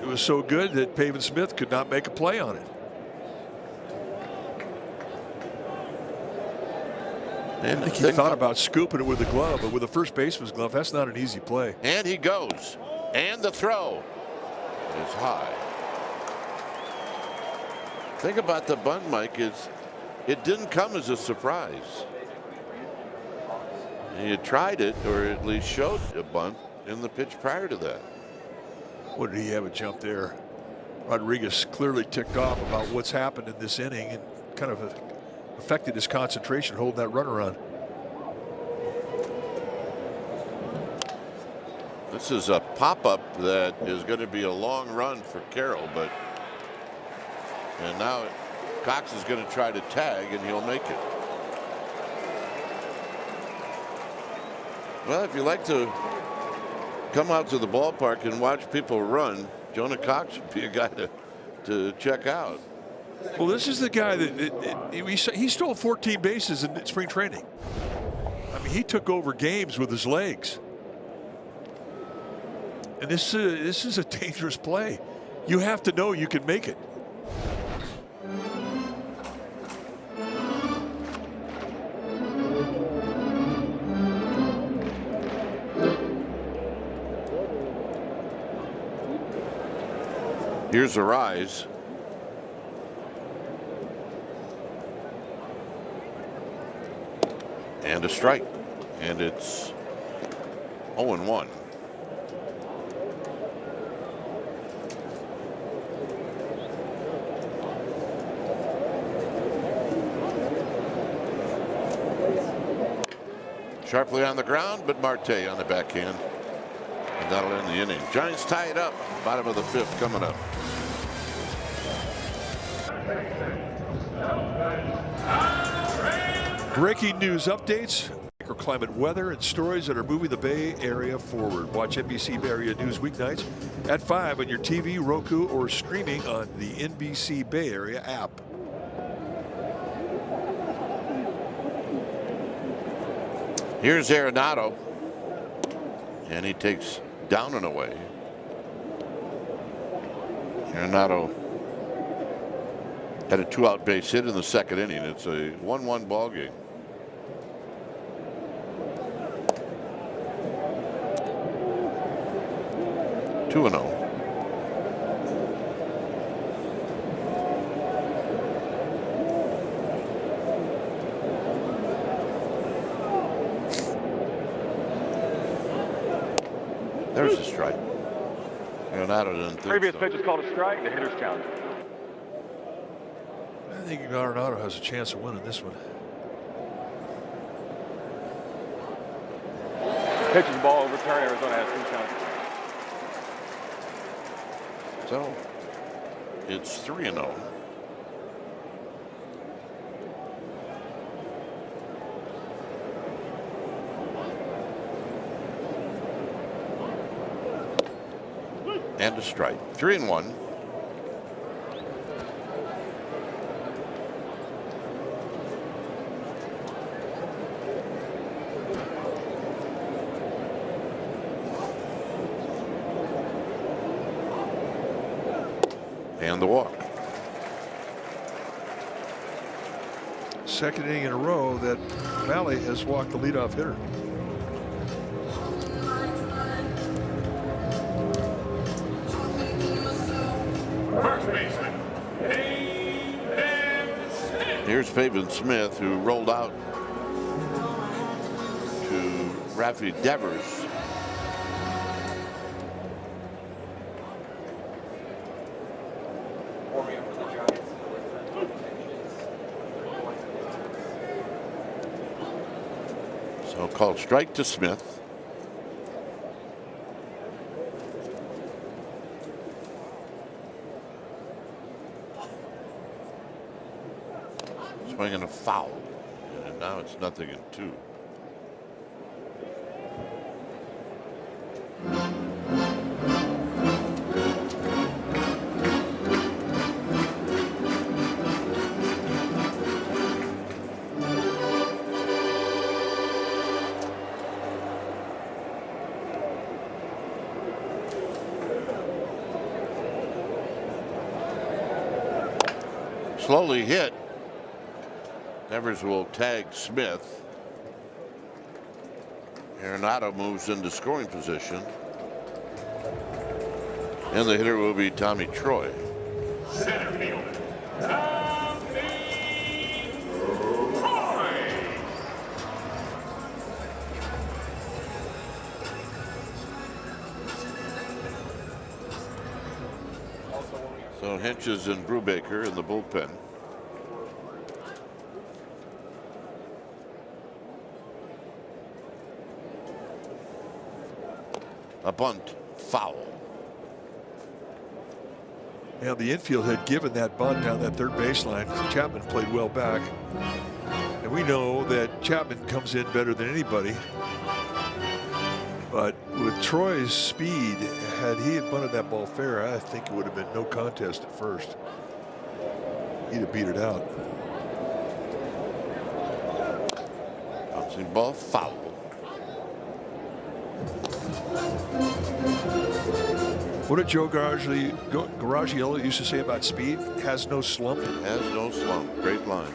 it was so good that Pavin Smith could not make a play on it. And I think he thought about scooping it with the glove, but with a first baseman's glove, that's not an easy play. And he goes. And the throw is high. Thing about the bunt, Mike, is it didn't come as a surprise. He had tried it, or at least showed a bunt in the pitch prior to that. What did he have a jump there? Rodriguez clearly ticked off about what's happened in this inning and kind of affected his concentration holding that runner on. This is a pop-up that is going to be a long run for Carroll, and now Cox is going to try to tag, and he'll make it. Well, if you like to come out to the ballpark and watch people run, Jonah Cox would be a guy to check out. Well, this is the guy that he stole 14 bases in spring training. I mean, he took over games with his legs. And this is a dangerous play. You have to know you can make it. Here's a rise. And a strike. And it's 0-1. Sharply on the ground, but Marte on the backhand. And that'll end the inning. Giants tie it up. Bottom of the fifth coming up. Breaking news updates, microclimate weather, and stories that are moving the Bay Area forward. Watch NBC Bay Area News weeknights at 5 on your TV, Roku, or streaming on the NBC Bay Area app. Here's Arenado, and he takes down and away. Arenado had a 2-out base hit in the second inning. It's a 1-1 ball game. Two and 0. There's a strike. Arenado didn't think Previous so. pitch is called a strike. The hitter's challenge. I think Arenado has a chance of winning this one. Pitches the ball, overturn. Arizona has 2 challenges. So it's 3-0. And a strike. 3-1. And the walk. Second inning in a row that Valley has walked the leadoff hitter. Here's Pavin Smith, who rolled out to Rafi Devers. So called strike to Smith. Swinging a foul, and now it's 0-2. slowly hit. Nevers will tag Smith. Arenado moves into scoring position. And the hitter will be Tommy Troy. Center fielder, Tommy Troy. So Henches and Brubaker in the bullpen. A bunt, foul. Yeah, the infield had given that bunt down that third baseline. Chapman played well back. And we know that Chapman comes in better than anybody. But with Troy's speed, had he had bunted that ball fair, I think it would have been no contest at first. He'd have beat it out. Bouncing ball, foul. What did Joe Garagiola used to say about speed? Has no slump. Has no slump. Great line.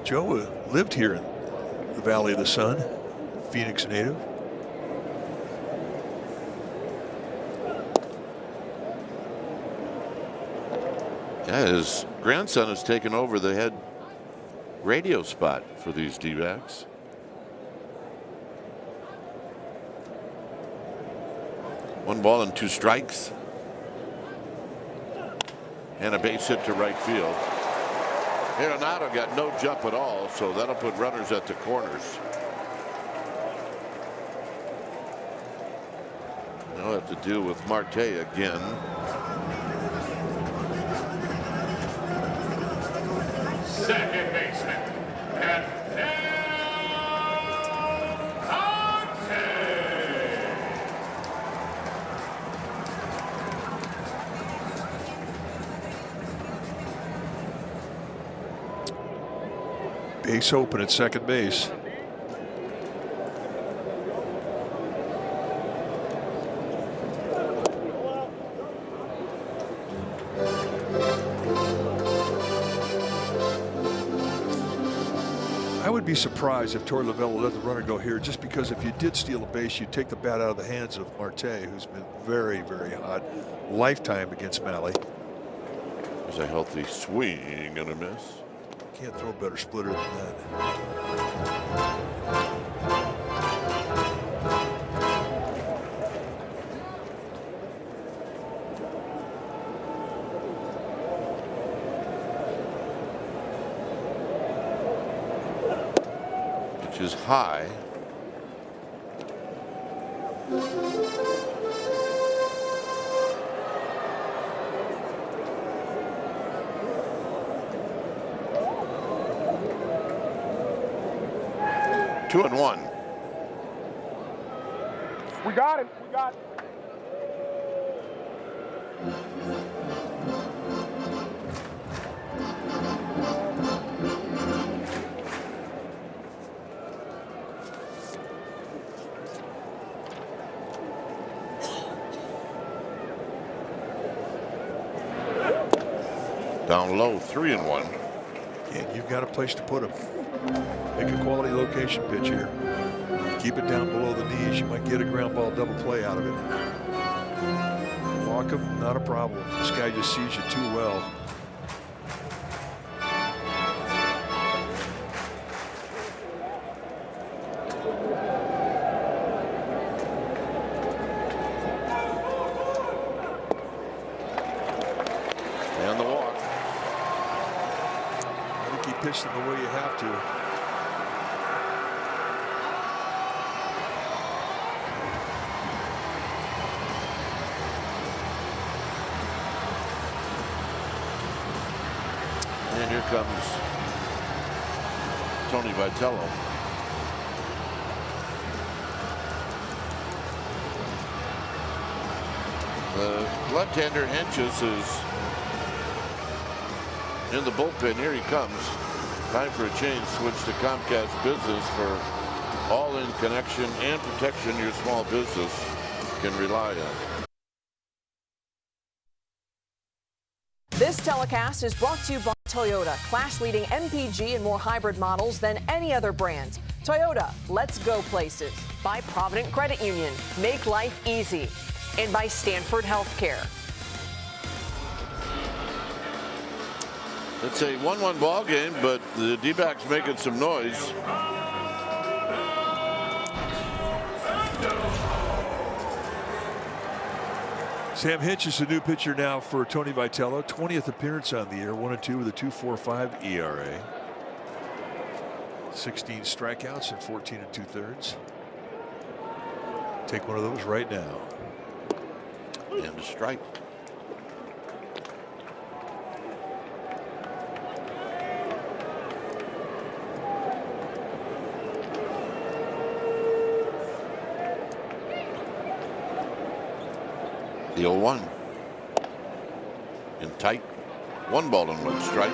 Joe lived here in the Valley of the Sun, Phoenix native. Yeah, his grandson has taken over the head radio spot for these D-backs. One ball and two strikes. And a base hit to right field. Arenado got no jump at all, so that'll put runners at the corners. They'll have to deal with Marte again. Second baseman, and Base open at second base. I would be surprised if Torey Lovullo let the runner go here, just because if you did steal a base, you'd take the bat out of the hands of Marte, who's been very, very hot. Lifetime against Malley. There's a healthy swing and a miss. Can't throw a better splitter than that. Pitch is high. Two and one. We got him. We got him. Down low, 3-1. And you've got a place to put him. Make a quality location pitch here. Keep it down below the knees. You might get a ground ball double play out of it. Walk him, not a problem. This guy just sees you too well. And the walk. I think he pitched him the way you have to. And here comes Tony Vitello. The left-hander Henches is in the bullpen. Here he comes. Time for a change. Switch to Comcast Business for all-in connection and protection your small business can rely on. This telecast is brought to you by Toyota, class-leading MPG and more hybrid models than any other brand. Toyota, let's go places. By Provident Credit Union, make life easy. And by Stanford Healthcare. It's a 1-1 ball game, but the D-backs making some noise. Sam Hinch is the new pitcher now for Tony Vitello. 20th appearance on the year, 1-2 with a 2.45 ERA. 16 strikeouts and 14 2/3. Take one of those right now. And a strike. The 0-1. In tight. 1 ball and 1 strike.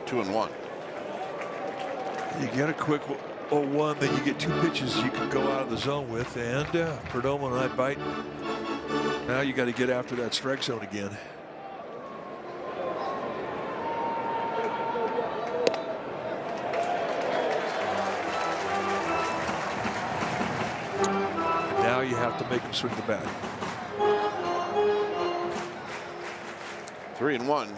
Two and 1. You get a quick 0-1, then you get 2 pitches you can go out of the zone with, and Perdomo and I bite. Now you got to get after that strike zone again. And now you have to make him swing the bat. 3 and 1.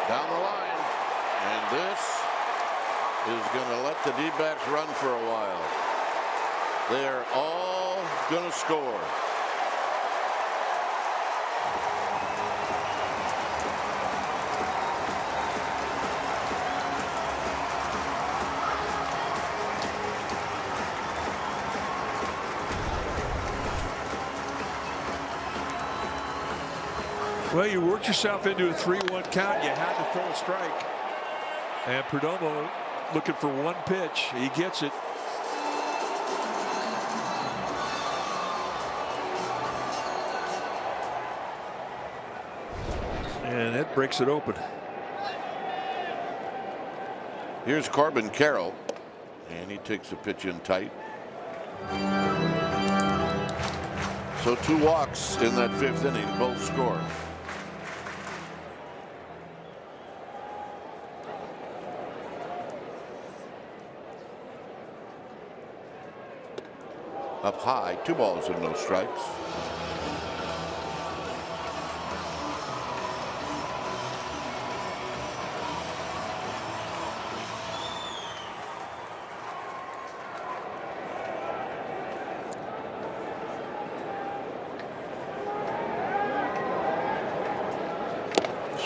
Down the line, and this is going to let the D-backs run for a while. They're all going to score. Well, you worked yourself into a 3-1 count. You had to throw a strike. And Perdomo looking for 1 pitch. He gets it. And that breaks it open. Here's Corbin Carroll, and he takes a pitch in tight. So 2 walks in that 5th inning, both score. Up high, 2 balls and no strikes.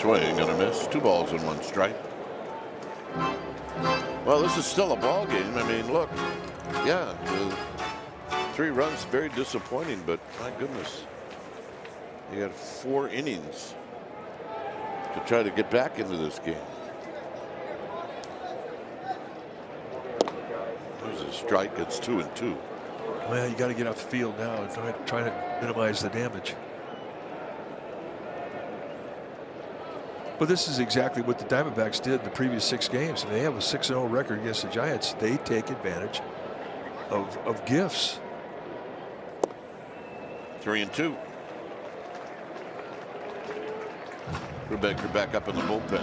Swing and a miss. 2 balls and 1 strike. Well, this is still a ball game. I mean, look, yeah. 3 runs, very disappointing, but my goodness, you had 4 innings to try to get back into this game. There's a strike. It's 2 and 2. Well, you got to get off the field now and try to minimize the damage. But this is exactly what the Diamondbacks did in the previous 6 games. I mean, they have a 6-0 record against the Giants. They take advantage of gifts. 3 and 2. Brubaker back up in the bullpen.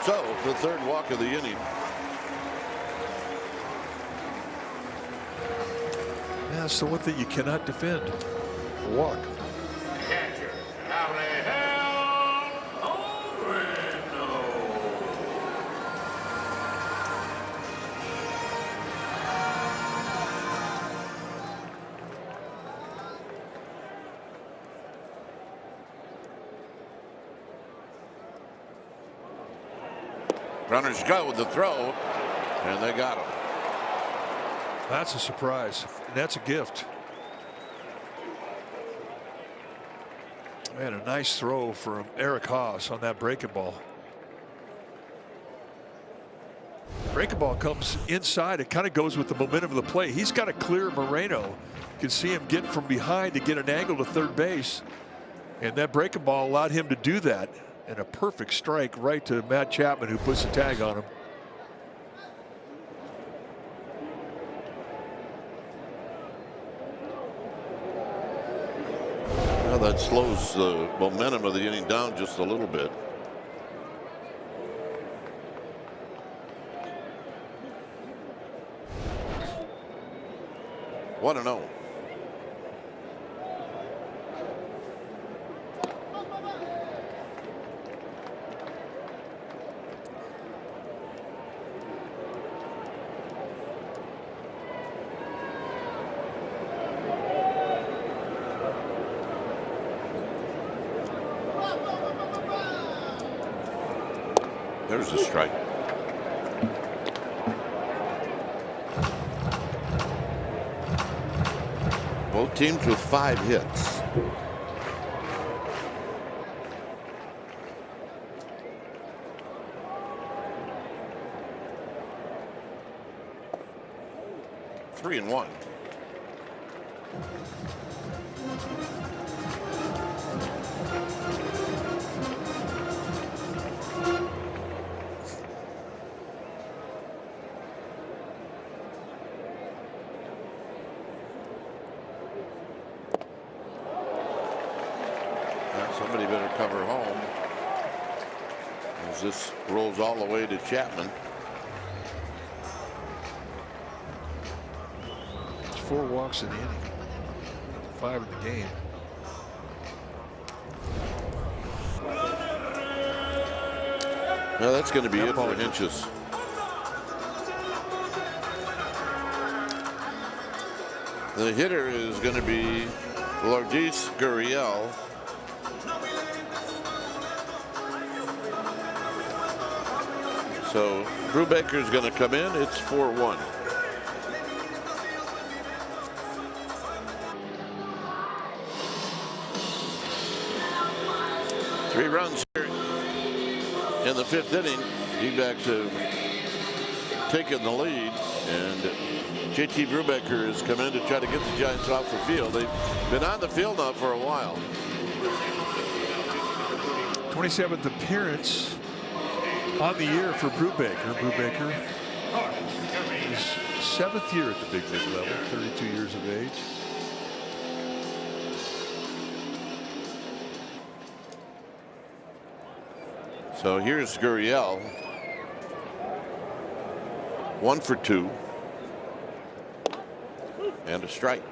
So the 3rd walk of the inning. Yeah, that's the one thing you cannot defend. A walk. Catcher, Alejandro Moreno. Runners go with the throw, and they got him. That's a surprise. And that's a gift. Man, a nice throw from Eric Haas on that breaking ball. Breaking ball comes inside. It kind of goes with the momentum of the play. He's got to clear Moreno. You can see him get from behind to get an angle to third base. And that breaking ball allowed him to do that. And a perfect strike right to Matt Chapman, who puts a tag on him. Well, that slows the momentum of the inning down just a little bit. What a no. There's a strike. Both teams with 5 hits. Three and one. Somebody better cover home as this rolls all the way to Chapman. It's 4 walks in the inning. 5 in the game. Well, that's going to be it for Hinches. The hitter is going to be Lourdes Gurriel. So Brubaker is going to come in. It's 4-1. Three runs here in the 5th inning. D-backs have taken the lead, and JT Brubaker has come in to try to get the Giants off the field. They've been on the field now for a while. 27th appearance on the year for Brubaker. Brubaker, his 7th year at the big league level, 32 years of age. So here's Gurriel. 1 for 2. And a strike.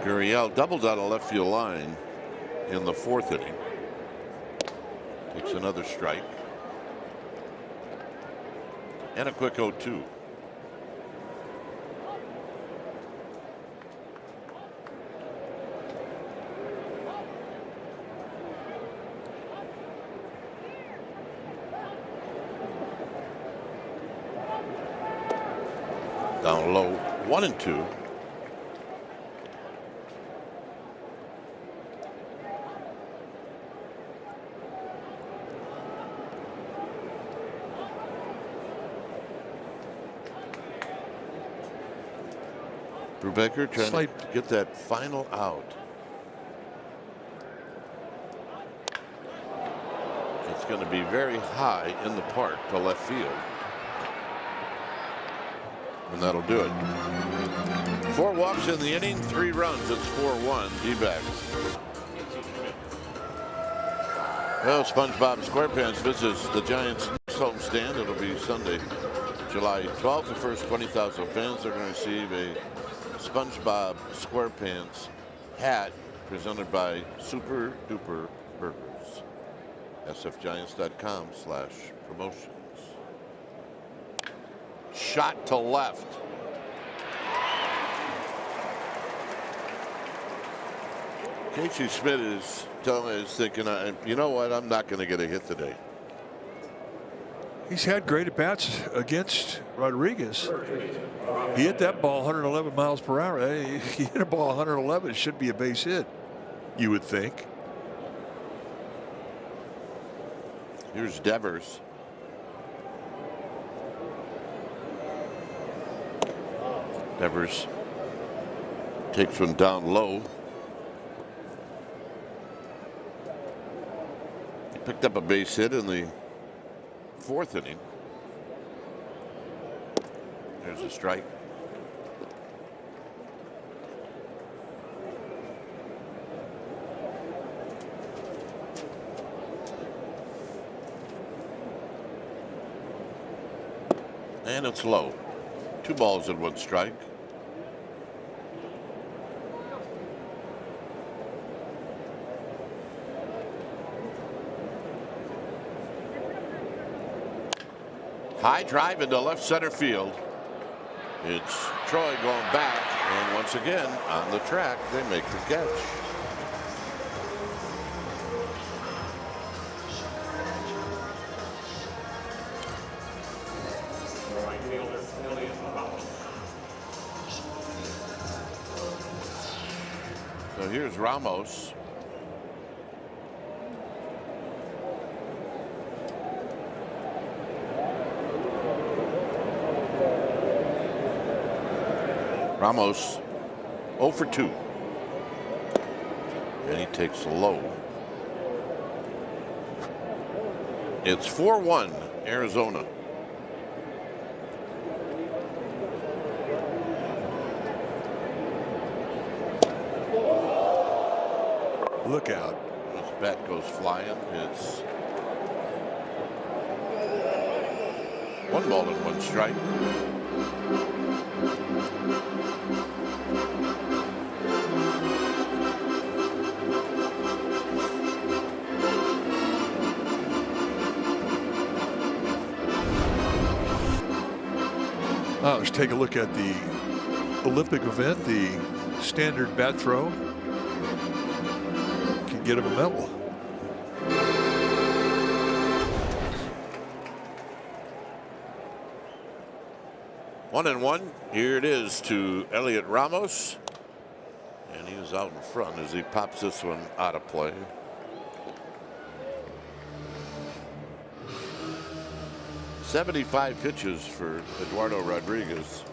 Gurriel doubles out a left field line in the 4th inning. Takes another strike. And a quick 0-2. Down low, 1-2. Brubaker trying to get that final out. It's going to be very high in the park to left field. And that'll do it. 4 walks in the inning, 3 runs. It's 4-1 D-backs. Well, SpongeBob SquarePants visits the Giants' next homestand. It'll be Sunday, July 12th. The first 20,000 fans are going to receive a SpongeBob SquarePants hat presented by Super Duper Burgers. sfgiants.com/promotions. Shot to left. Casey Schmidt is thinking, you know what, I'm not going to get a hit today. He's had great at-bats against Rodriguez. He hit that ball 111 miles per hour. He hit a ball 111. It should be a base hit, you would think. Here's Devers. Devers takes one down low. He picked up a base hit in the 4th inning. There's a strike. And it's low. 2 balls and 1 strike. High drive into left center field. It's Troy going back, and once again on the track they make the catch. So here's Ramos. Ramos 0 for 2. And he takes a low. It's 4-1 Arizona. Look out. This bat goes flying. It's 1 ball and 1 strike. Let's take a look at the Olympic event, the standard bat throw. Can get him a medal. One and one. Here it is to Elliot Ramos. And he was out in front as he pops this one out of play. "75 pitches for Eduardo Rodriguez."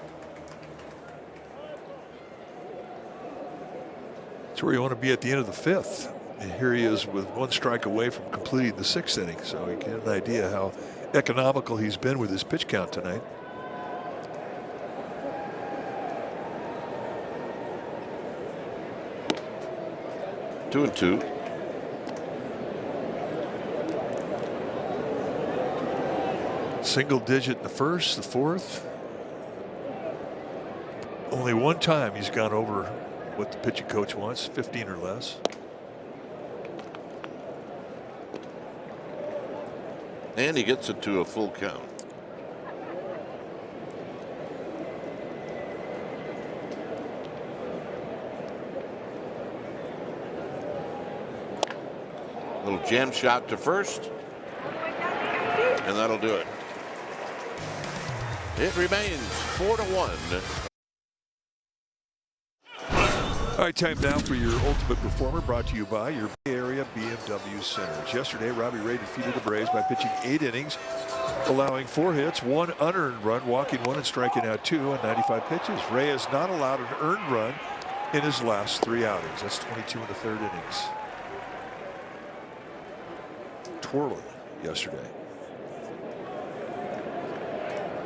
That's where you want to be at the end of the 5th. And here he is with 1 strike away from completing the 6th inning. So you get an idea how economical he's been with his pitch count tonight. Two and two. Single digit in the 1st, the 4th. Only 1 time he's gone over what the pitching coach wants, 15 or less. And he gets it to a full count. Little jam shot to first. And that'll do it. It remains 4-1. All right, time now for your ultimate performer, brought to you by your Bay Area BMW Centers. Yesterday, Robbie Ray defeated the Braves by pitching 8 innings, allowing 4 hits, 1 unearned run, walking 1 and striking out 2 on 95 pitches. Ray has not allowed an earned run in his last 3 outings. That's 22 in the 3rd innings. Twirling yesterday.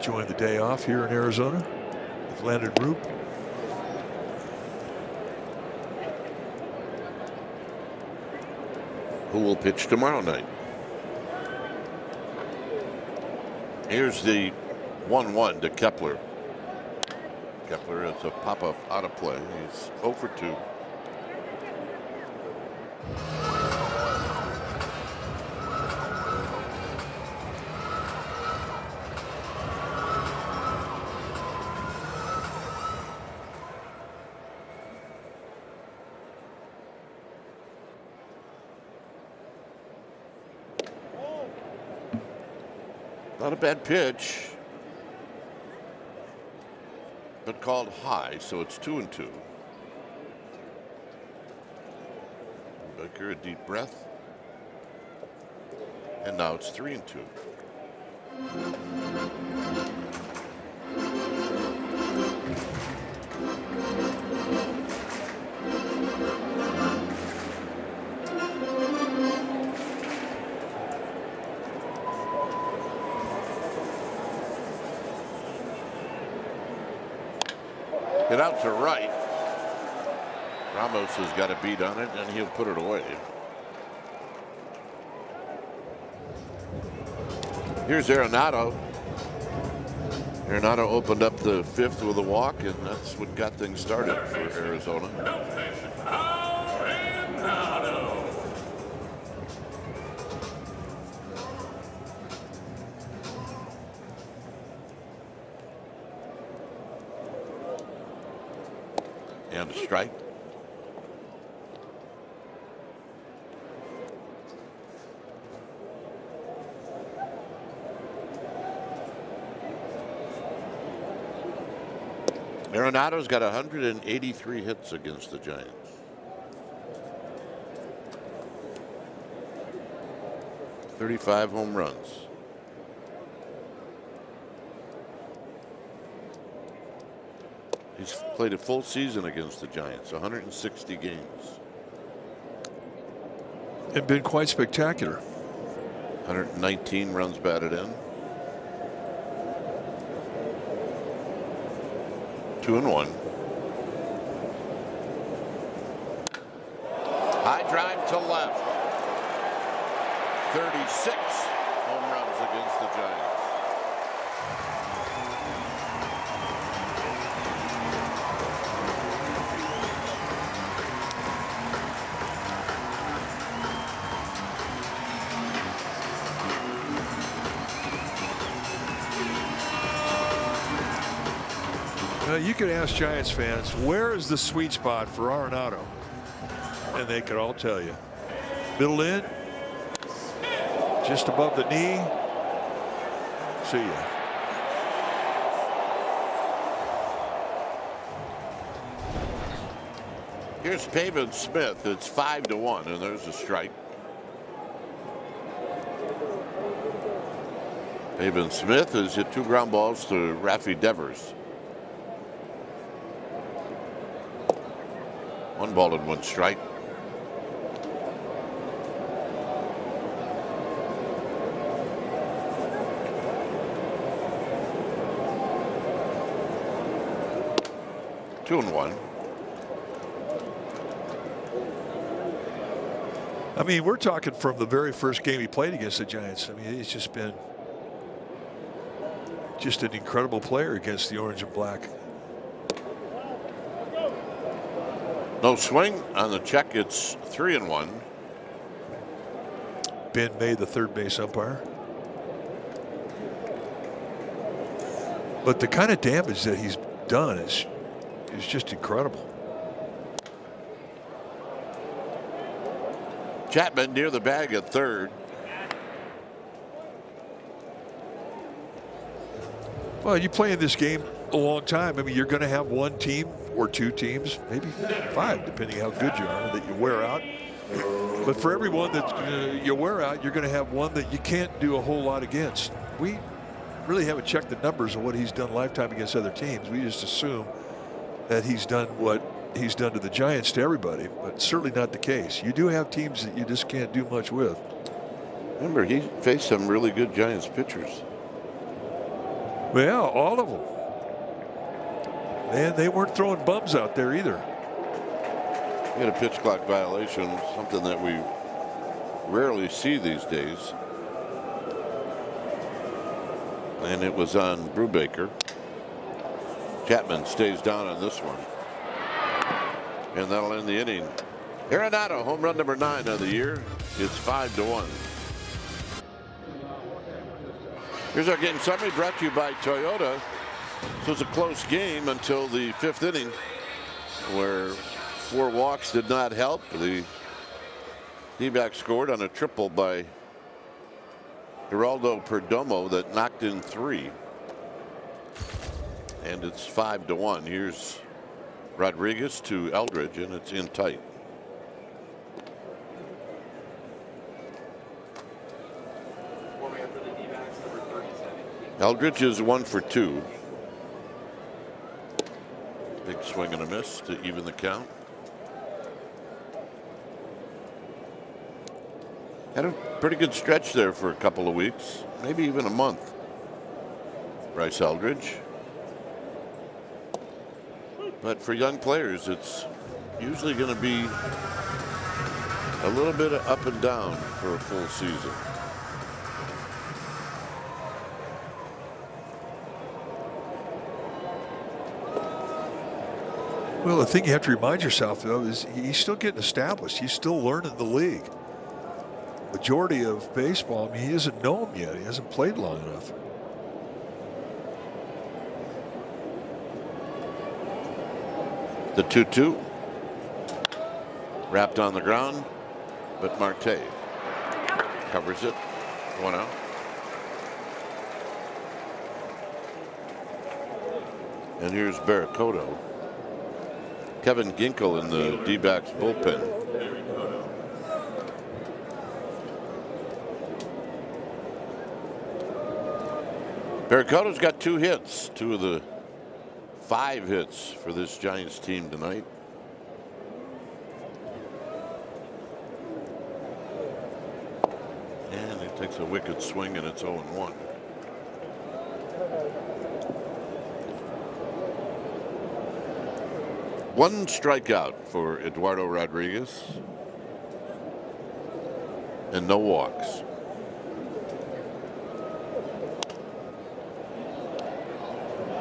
Joined the day off here in Arizona with Landon Roop. Who will pitch tomorrow night? Here's the 1-1 to Kepler. Kepler, it's a pop-up out of play. He's 0 for 2. Not a bad pitch, but called high, so it's 2-2. Baker, a deep breath. And now it's 3-2. Hit out to right. Ramos has got a beat on it, and he'll put it away. Here's Arenado. Arenado opened up the fifth with a walk, and that's what got things started for Arizona. And a strike. Arenado's got 183 hits against the Giants. .35 home runs. He's played a full season against the Giants, 160 games. And been quite spectacular. 119 runs batted in. 2-1. High drive to left. 36 home runs against the Giants. You could ask Giants fans, where is the sweet spot for Arenado? And they could all tell you. Middle in, just above the knee. See ya. Here's Pavin Smith. It's 5-1, and there's a strike. Pavin Smith has hit 2 ground balls to Rafi Devers. 1 ball and 1 strike. Two and 1. I mean, we're talking from the very first game he played against the Giants. I mean, he's just been just an incredible player against the orange and black. No swing on the check. It's 3-1. Ben May, the third base umpire. But the kind of damage that he's done is just incredible. Chapman near the bag at third. Well, you play in this game a long time. I mean, you're going to have one team or 2 teams, maybe 5, depending how good you are, that you wear out. But for everyone that you wear out, you're going to have one that you can't do a whole lot against. We really haven't checked the numbers of what he's done lifetime against other teams. We just assume that he's done what he's done to the Giants to everybody, but certainly not the case. You do have teams that you just can't do much with. Remember, he faced some really good Giants pitchers. Well, all of them. And they weren't throwing bums out there either. He had a pitch clock violation, something that we rarely see these days. And it was on Brubaker. Chapman stays down on this one. And that'll end the inning. Arenado, home run number 9 of the year. It's 5-1. Here's our game summary brought to you by Toyota. So it's a close game until the 5th inning, where 4 walks did not help. The D-backs scored on a triple by Geraldo Perdomo that knocked in 3. And it's 5-1. Here's Rodriguez to Eldridge, and it's in tight. Eldridge is 1 for 2. Big swing and a miss to even the count. Had a pretty good stretch there for a couple of weeks, maybe even a month. Bryce Eldridge. But for young players, it's usually going to be a little bit of up and down for a full season. Well, the thing you have to remind yourself, though, is he's still getting established. He's still learning the league. Majority of baseball, I mean, he doesn't know him yet. He hasn't played long enough. The 2-2. Wrapped on the ground, but Marte covers it. 1 out. And here's Barracoto. Kevin Ginkel in the D-backs bullpen. Barracoto's got 2 hits, 2 of the 5 hits for this Giants team tonight. And he takes a wicked swing, and it's 0-1. One strikeout for Eduardo Rodriguez and no walks.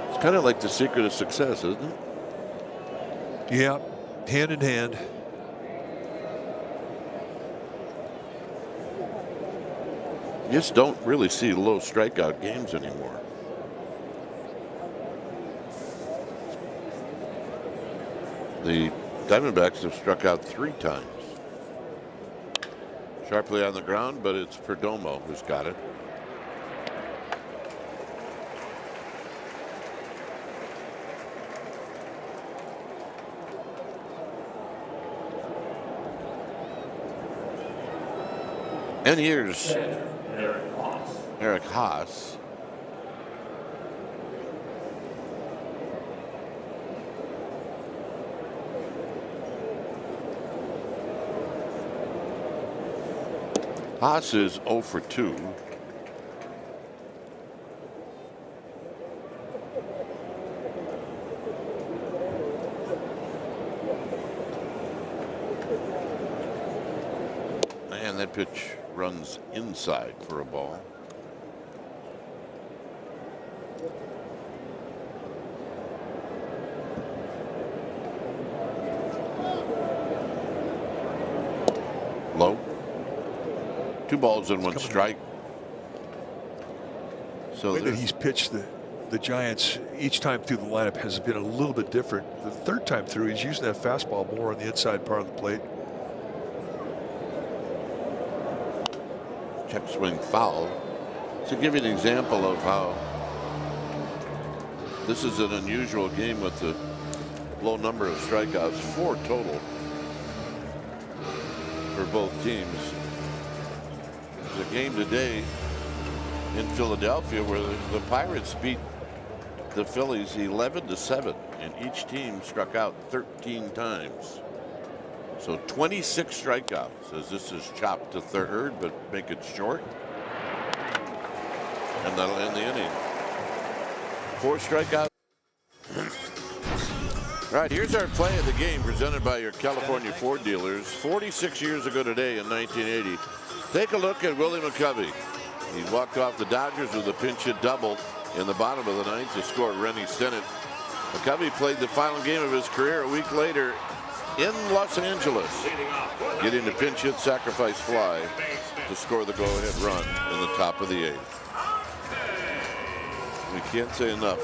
It's kind of like the secret of success, isn't it? Yeah, hand in hand. You just don't really see low strikeout games anymore. The Diamondbacks have struck out 3 times. Sharply on the ground, but it's Perdomo who's got it. And here's Eric Haas. Haas is 0 for 2. And that pitch runs inside for a ball. Low. 2 balls and 1 strike. So the way that he's pitched the Giants each time through the lineup has been a little bit different. The 3rd time through, he's using that fastball more on the inside part of the plate. Check swing foul. To give you an example of how this is an unusual game with the low number of strikeouts, 4 total for both teams. There's a game today in Philadelphia where the Pirates beat the Phillies 11-7, and each team struck out 13 times. So 26 strikeouts as this is chopped to 3rd, but make it short. And that'll end the inning. 4 strikeouts. All right, here's our play of the game presented by your California Ford dealers. 46 years ago today in 1980. Take a look at Willie McCovey. He walked off the Dodgers with a pinch hit double in the bottom of the 9th to score Rennie Stennett. McCovey played the final game of his career a week later in Los Angeles, getting the pinch hit sacrifice fly to score the go-ahead run in the top of the 8th. We can't say enough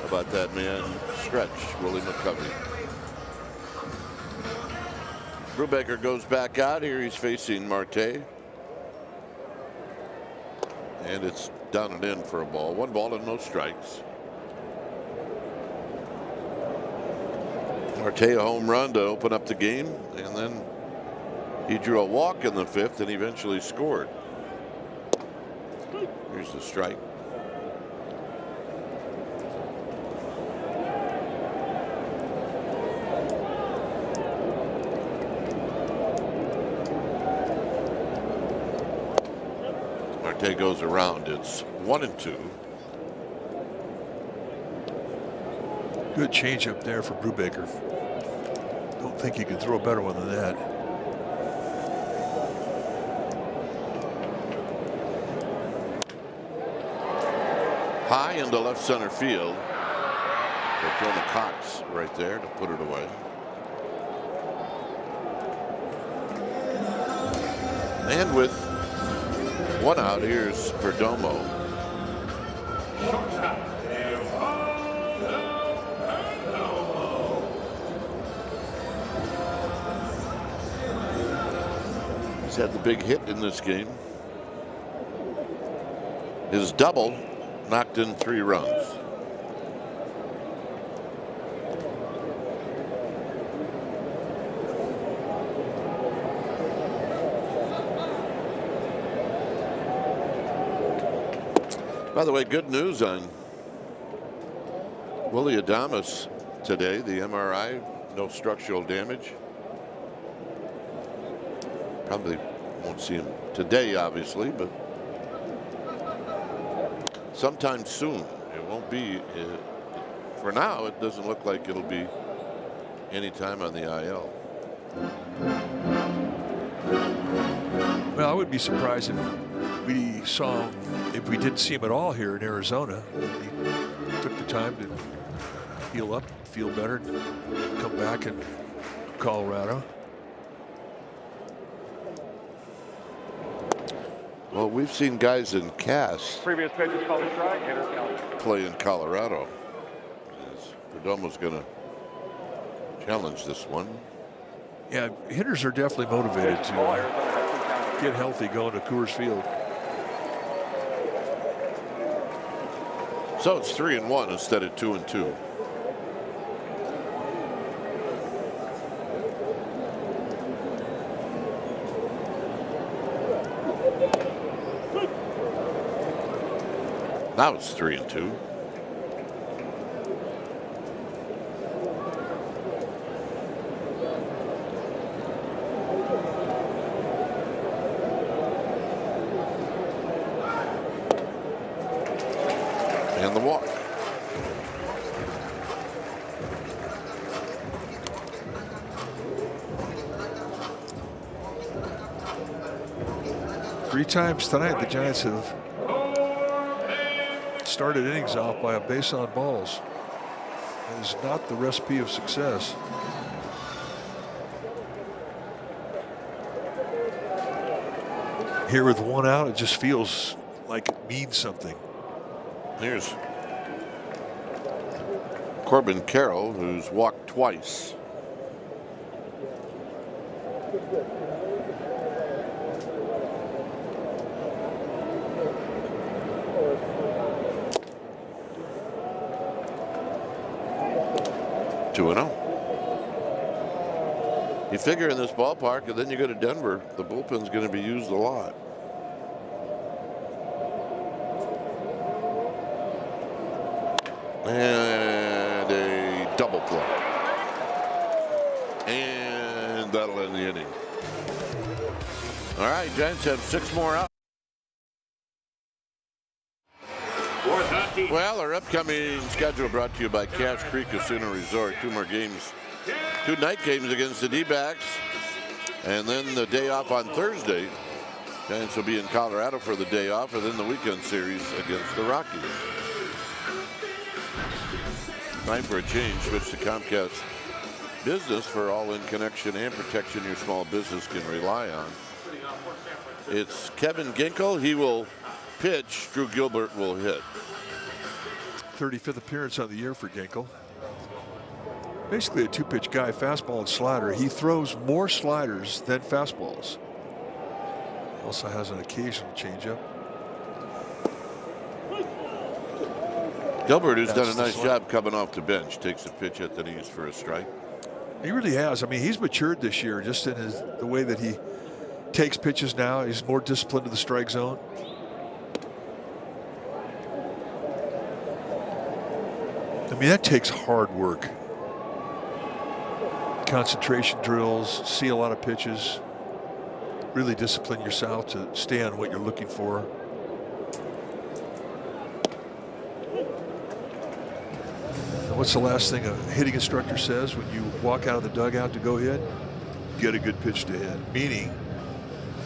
about that man, Stretch Willie McCovey. Brubaker goes back out here. He's facing Marte. And it's down and in for a ball. 1 ball and no strikes. Marte a home run to open up the game, and then he drew a walk in the 5th and eventually scored. Here's the strike. Marte goes around. It's 1-2. Good changeup there for Brubaker. Don't think you can throw a better one than that. High into left center field. They're throwing a Cox right there to put it away. And with 1 out, here's Perdomo. He's had the big hit in this game. His double knocked in 3 runs. By the way, good news on Willie Adames today. The MRI, no structural damage. Probably won't see him today, obviously, but sometime soon. It won't be. For now, it doesn't look like it'll be any time on the IL. Well, I would be surprised if we saw him, if we didn't see him at all here in Arizona. He took the time to heal up, feel better, come back in Colorado. Well, we've seen guys in cast Previous pitch is called a strike. Hitter count. play in Colorado. Perdomo's going to challenge this one. Yeah, hitters are definitely motivated to get healthy going to Coors Field. So it's 3-1 instead of 2-2. Now it's 3-2. And the walk. Three times tonight, the Giants have started innings off by a base on balls. That is not the recipe of success. Here with 1 out, it just feels like it means something. Here's Corbin Carroll, who's walked twice. You figure in this ballpark, and then you go to Denver, the bullpen's going to be used a lot. And a double play. And that'll end the inning. All right, Giants have 6 more out. Well, our upcoming schedule brought to you by Cache Creek Casino Resort. 2 more games, 2 night games against the D-backs, and then the day off on Thursday. Giants will be in Colorado for the day off, and then the weekend series against the Rockies. Time for a change. Switch to Comcast Business for all in connection and protection your small business can rely on. It's Kevin Ginkel. He will pitch. Drew Gilbert will hit. 35th appearance on the year for Ginkel. Basically a 2-pitch guy, fastball and slider. He throws more sliders than fastballs. Also has an occasional changeup. Gilbert, who's done a That's the nice swing. job coming off the bench, takes a pitch at the knees for a strike. He really has. I mean, he's matured this year just in the way that he takes pitches now. He's more disciplined to the strike zone. I mean, that takes hard work. Concentration drills, see a lot of pitches. Really discipline yourself to stay on what you're looking for. And what's the last thing a hitting instructor says when you walk out of the dugout to go hit? Get a good pitch to hit, meaning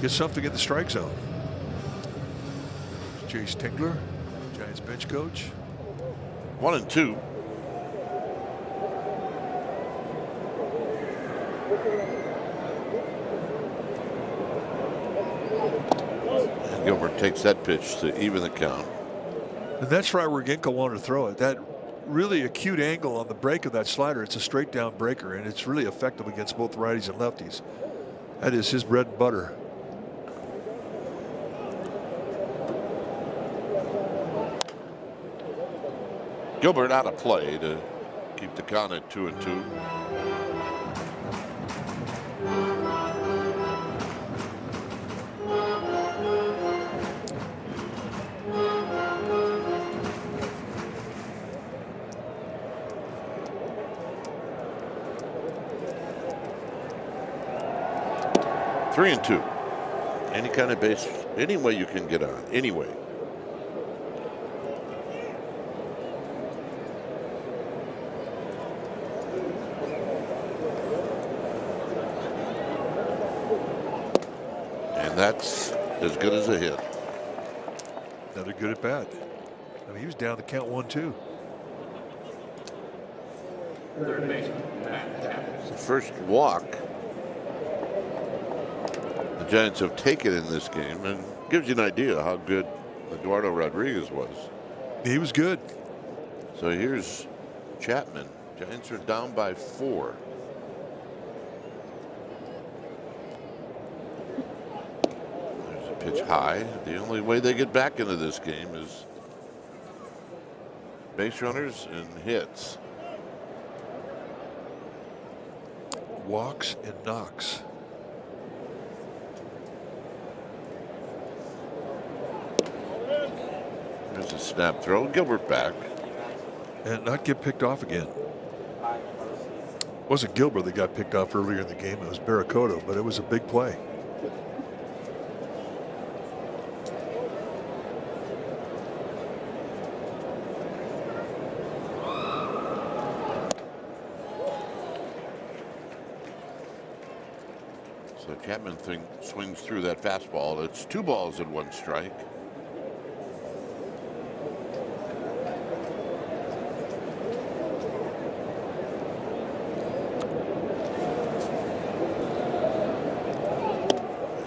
get something in the strike zone. Chase Tingler, Giants bench coach. 1-2. And Gilbert takes that pitch to even the count. And that's right where Ginkel wanted to throw it. That really acute angle on the break of that slider. It's a straight down breaker, and it's really effective against both righties and lefties. That is his bread and butter. Gilbert out of play to keep the count at 2-2. Three and two. Any kind of base, any way you can get on, anyway. And that's as good as a hit. Another good at bat. I mean, he was down the count 1-2. Third baseman, It's the first walk the Giants have taken in this game, and gives you an idea how good Eduardo Rodriguez was. He was good. So here's Chapman. Giants are down by 4. There's a pitch high. The only way they get back into this game is base runners and hits. Walks and knocks. There's a snap throw. Gilbert back. And not get picked off again. It wasn't Gilbert that got picked off earlier in the game. It was Barracoto, but it was a big play. So Chapman swings through that fastball. It's 2 balls and 1 strike.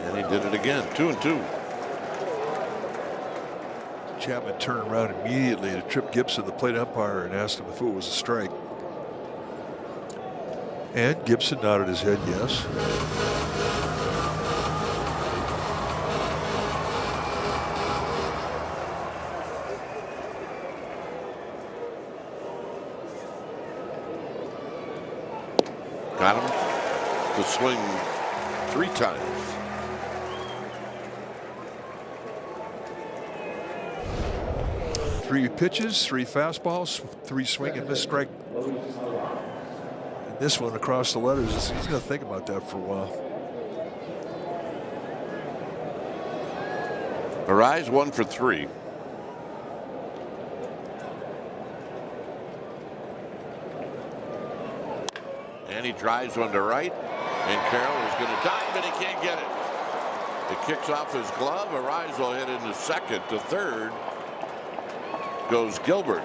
And he did it again. 2-2. Chapman turned around immediately to Trip Gibson, the plate umpire, and asked him if it was a strike. And Gibson nodded his head yes. Got him to swing 3 times. Three pitches, 3 fastballs, 3 swing and miss strike. And this one across the letters, he's going to think about that for a while. Arise 1 for 3. And he drives one to right. And Carroll is going to dive, and he can't get it. It kicks off his glove. Arise will hit into second. To third goes Gilbert.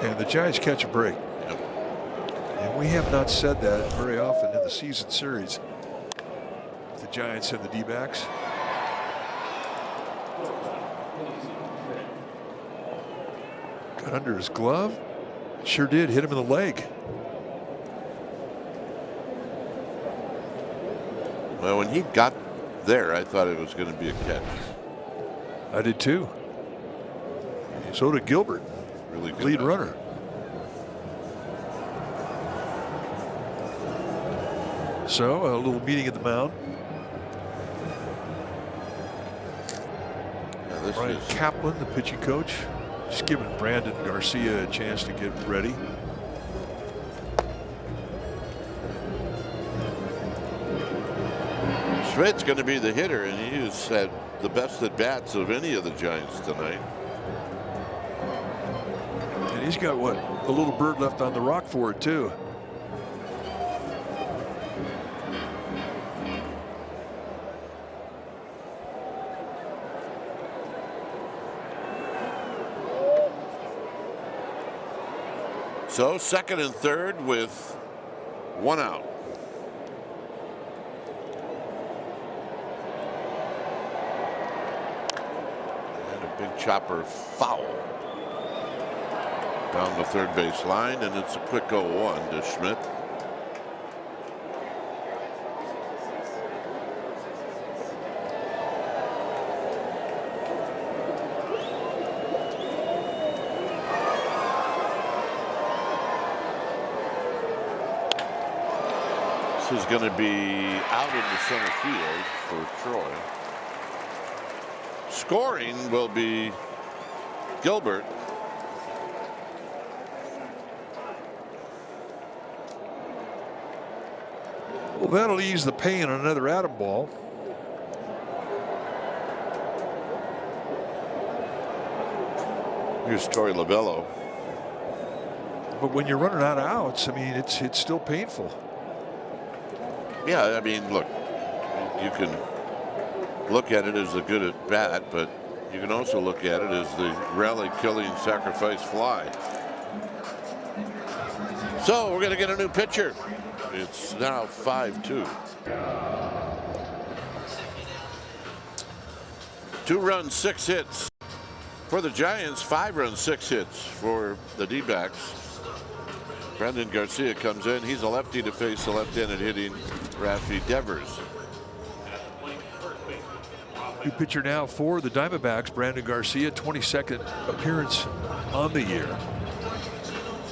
And the Giants catch a break. Yep. And we have not said that very often in the season series. The Giants and the D-backs. Got under his glove. Sure did. Hit him in the leg. Well, when he got there, I thought it was going to be a catch. I did too. So did Gilbert, Really good lead out. runner. So a little meeting at the mound. Yeah, this Brian is Kaplan, the pitching coach, just giving Brandon Garcia a chance to get ready. Schmidt's going to be the hitter, and he has had the best at bats of any of the Giants tonight. And he's got what, a little bird left on the rock for it too. So second and third with one out. And a big chopper foul down the third base line, and it's a quick 0-1 to Schmidt. This is going to be out in the center field for Troy. Scoring will be Gilbert. Well, that'll ease the pain on another Adam ball. Here's Torey Lovello. But when you're running out of outs, I mean, it's still painful. Yeah, I mean, look, you can look at it as a good at bat, but you can also look at it as the rally killing sacrifice fly. So we're going to get a new pitcher. It's now 5-2. 2 runs, 6 hits for the Giants. 5 runs, 6 hits for the D-backs. Brandon Garcia comes in. He's a lefty to face the left-handed hitting Rafi Devers. New pitcher now for the Diamondbacks, Brandon Garcia, 22nd appearance on the year.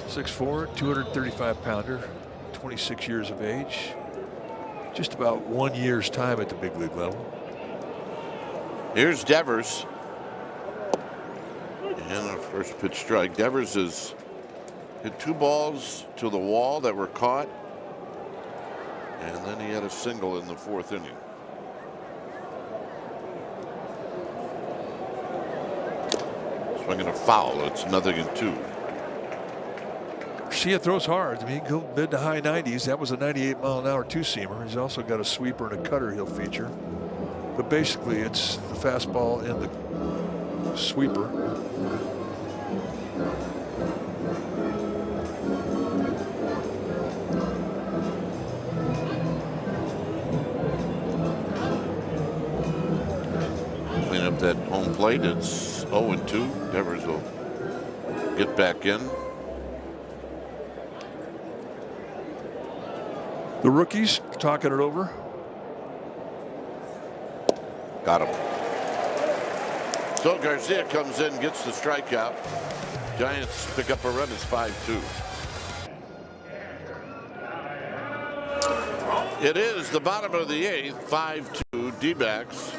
6'4", 235-pounder, 26 years of age. Just about 1 year's time at the big league level. Here's Devers. And a first pitch strike. Devers has hit 2 balls to the wall that were caught. And then he had a single in the 4th inning. Swinging a foul. It's 0-2. Garcia throws hard. I mean, he can go mid to high 90s. That was a 98-mile-an-hour two-seamer. He's also got a sweeper and a cutter he'll feature. But basically, it's the fastball and the sweeper. Clean up that home plate. It's 0-2. Devers will get back in. The rookies talking it over. Got him. So Garcia comes in, gets the strikeout. Giants pick up a run. It's 5-2. It is the bottom of the 8th, 5-2 D-backs.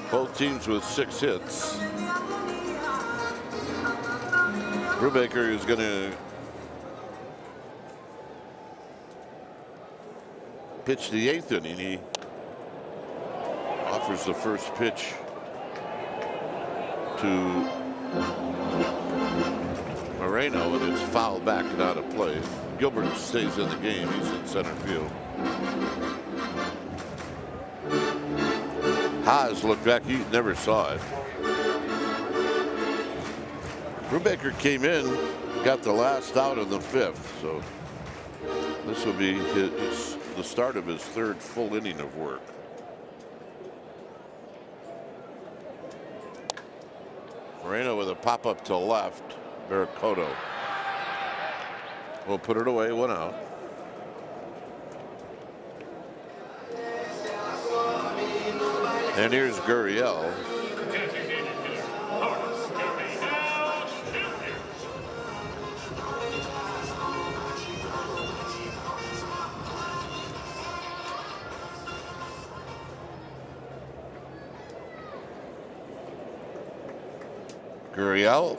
Both teams with 6 hits. Brubaker is going to pitch the 8th inning. He offers the first pitch to Moreno, and it's fouled back and out of play. Gilbert stays in the game. He's in center field. Haas looked back. He never saw it. Brubaker came in, got the last out in the 5th. So this will be the start of his 3rd full inning of work. Moreno with a pop-up to left. Barracoto will put it away, 1 out. And here's Gurriel. Gurriel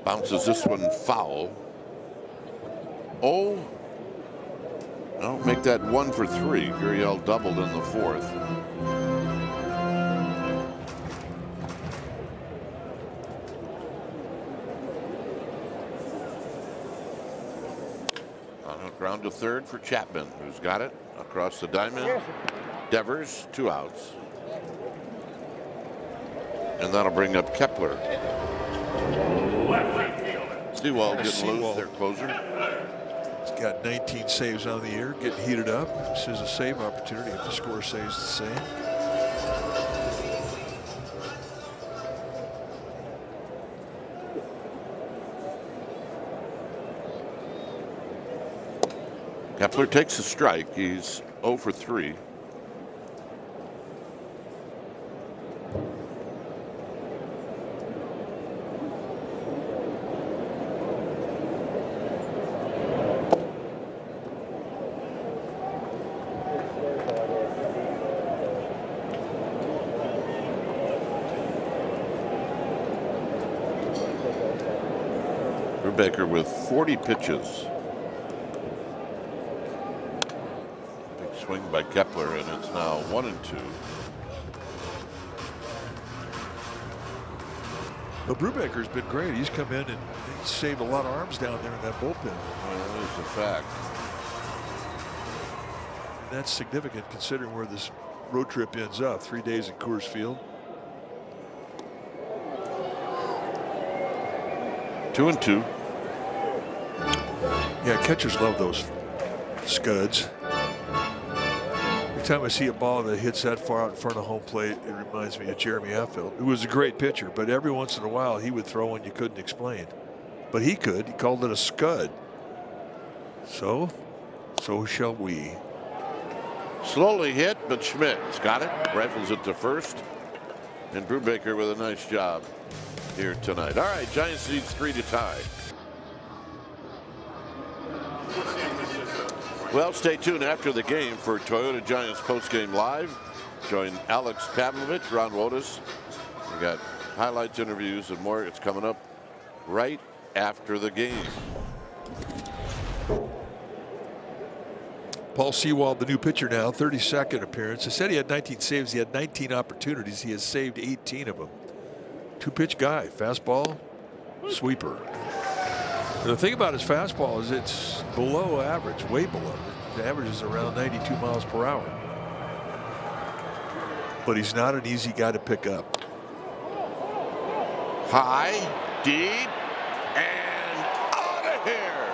bounces this one foul. Oh, no, make that 1 for 3. Gurriel doubled in the 4th. On a ground to third for Chapman, who's got it across the diamond. Devers, 2 outs. And that'll bring up Kepler. Sewald getting loose, their closer. He's got 19 saves on the year, getting heated up. This is a save opportunity if the score stays the same. Kepler takes a strike. He's 0 for 3. Baker with 40 pitches. Big swing by Kepler, and it's now 1-2. Well, Brubaker's been great. He's come in and he's saved a lot of arms down there in that bullpen. Well, that is a fact. And that's significant considering where this road trip ends up. 3 days at Coors Field. 2-2. Yeah, catchers love those scuds. Every time I see a ball that hits that far out in front of home plate, it reminds me of Jeremy Affeldt, who was a great pitcher, but every once in a while he would throw one you couldn't explain. But he could. He called it a scud. So shall we. Slowly hit, but Schmidt's got it. Rifles it to first. And Brubaker with a nice job here tonight. All right, Giants need 3 to tie. Well, stay tuned after the game for Toyota Giants postgame live. Join Alex Pavlovich, Ron Wotus. We got highlights, interviews, and more. It's coming up right after the game. Paul Sewald, the new pitcher now, 32nd appearance. I said he had 19 saves. He had 19 opportunities. He has saved 18 of them. 2-pitch guy, fastball, sweeper. The thing about his fastball is it's below average, way below. The average is around 92 miles per hour. But he's not an easy guy to pick up. High, deep, and out of here.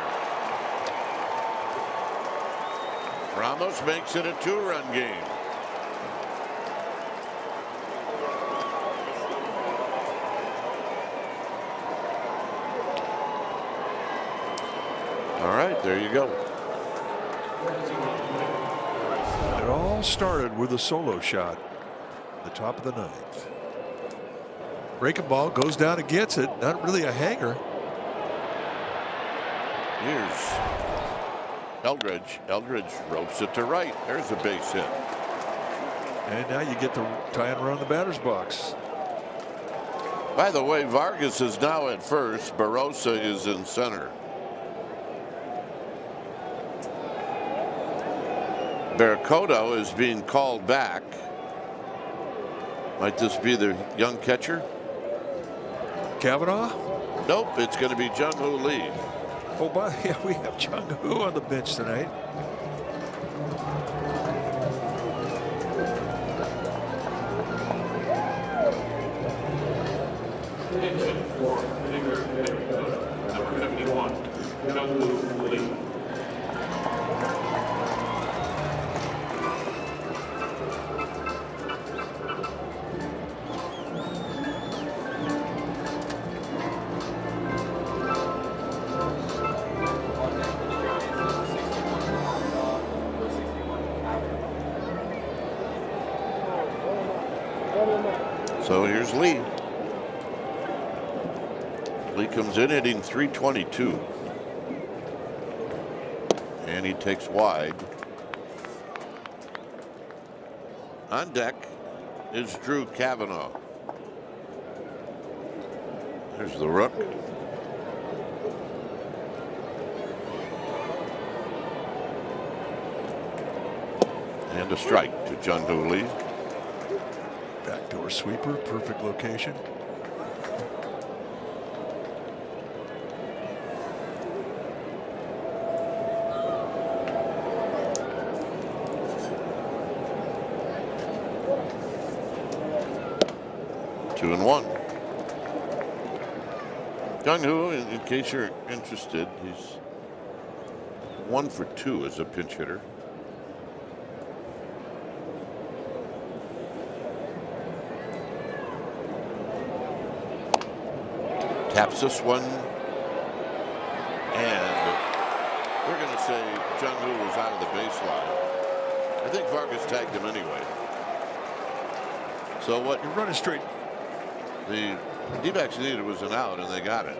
Ramos makes it a 2-run game. All right, there you go. It all started with a solo shot at the top of the 9th. Breaking ball, goes down and gets it. Not really a hanger. Here's Eldridge. Eldridge ropes it to right. There's a base hit. And now you get the tying around the batter's box. By the way, Vargas is now at first. Barossa is in center. Barracoto is being called back. Might this be the young catcher? Kavanaugh? Nope, it's going to be Jung-Hoo Lee. Oh, yeah, we have Jung-Hoo on the bench tonight. Number 71, Jung-Hoo Lee. So here's Lee. Lee comes in hitting .322. And he takes wide. On deck is Drew Kavanaugh. There's the rook. And a strike to Jung-Hoo Lee. Backdoor sweeper, perfect location. Two and one. Jung-Hoo, in case you're interested, he's 1 for 2 as a pinch hitter. Taps this one, and we're going to say Jung-Hoo was out of the baseline. I think Vargas tagged him anyway. So what You're running straight. the D-backs needed was an out, and they got it.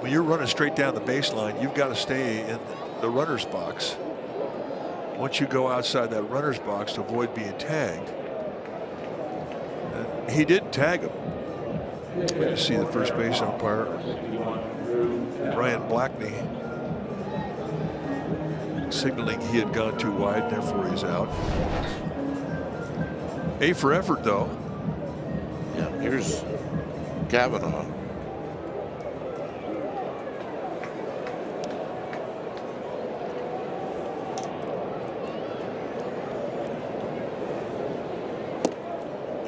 When you're running straight down the baseline, you've got to stay in the runner's box. Once you go outside that runner's box to avoid being tagged. And he didn't tag him. You see the first base umpire, Brian Blackney, signaling he had gone too wide, therefore he's out. A for effort, though. Yeah, here's Kavanaugh.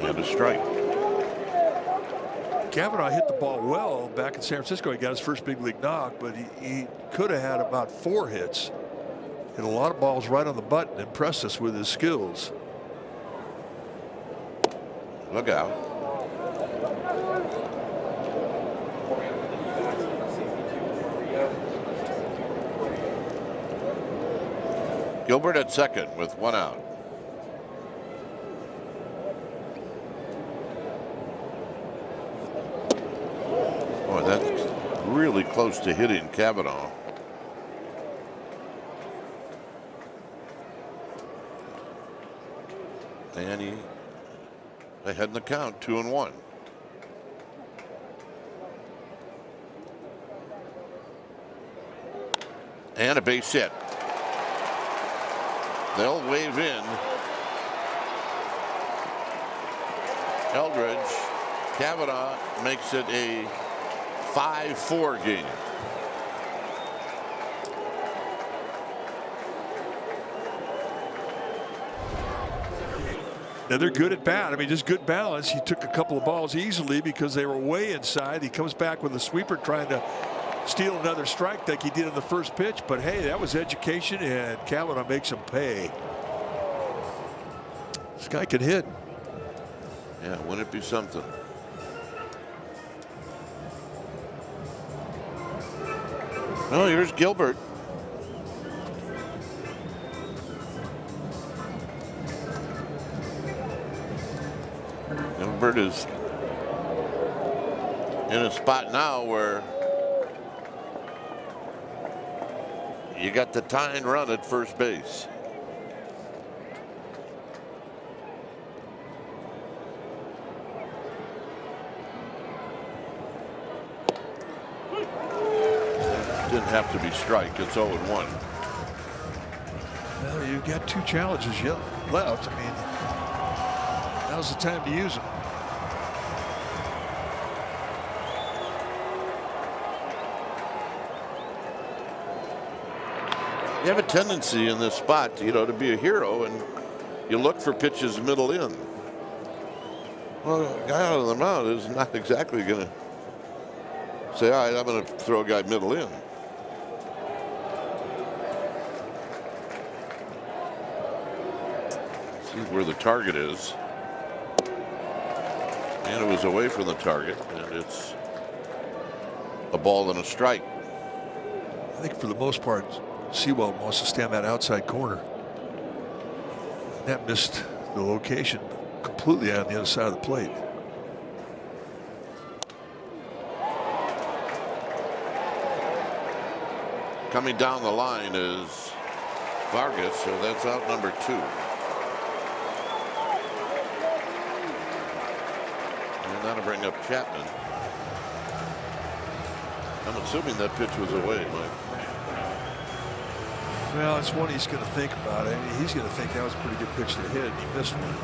And a strike. Kavanaugh hit the ball well back in San Francisco. He got his first big league knock, but he could have had about 4 hits. Hit a lot of balls right on the button. Impressed us with his skills. Look out. Gilbert at second with 1 out. Boy, that's really close to hitting Kavanaugh. And he ahead in the count, 2 and 1. And a base hit. They'll wave in. Eldridge. Kavanaugh makes it a 5-4 game. Now they're good at bat. I mean, just good balance. He took a couple of balls easily because they were way inside. He comes back with a sweeper trying to steal another strike like he did in the first pitch. But hey, that was education, and Kavanaugh makes him pay. This guy can hit. Yeah, wouldn't it be something? Oh, here's Gilbert. Gilbert is in a spot now where you got the tying run at first base. Didn't have to be strike. It's 0-1. Well, you've got 2 challenges left. I mean, now's the time to use them. You have a tendency in this spot, to be a hero, and you look for pitches middle in. Well, a guy out of the mound is not exactly going to say, all right, I'm going to throw a guy middle in. See where the target is. And it was away from the target, and it's a ball and a strike. I think for the most part, Sewell wants to stand that outside corner. That missed the location completely on the other side of the plate. Coming down the line is Vargas, so that's out number 2. to bring up Chapman. I'm assuming that pitch was away, Mike. Well, it's one he's going to think about. I mean, he's going to think that was a pretty good pitch to hit. He missed one.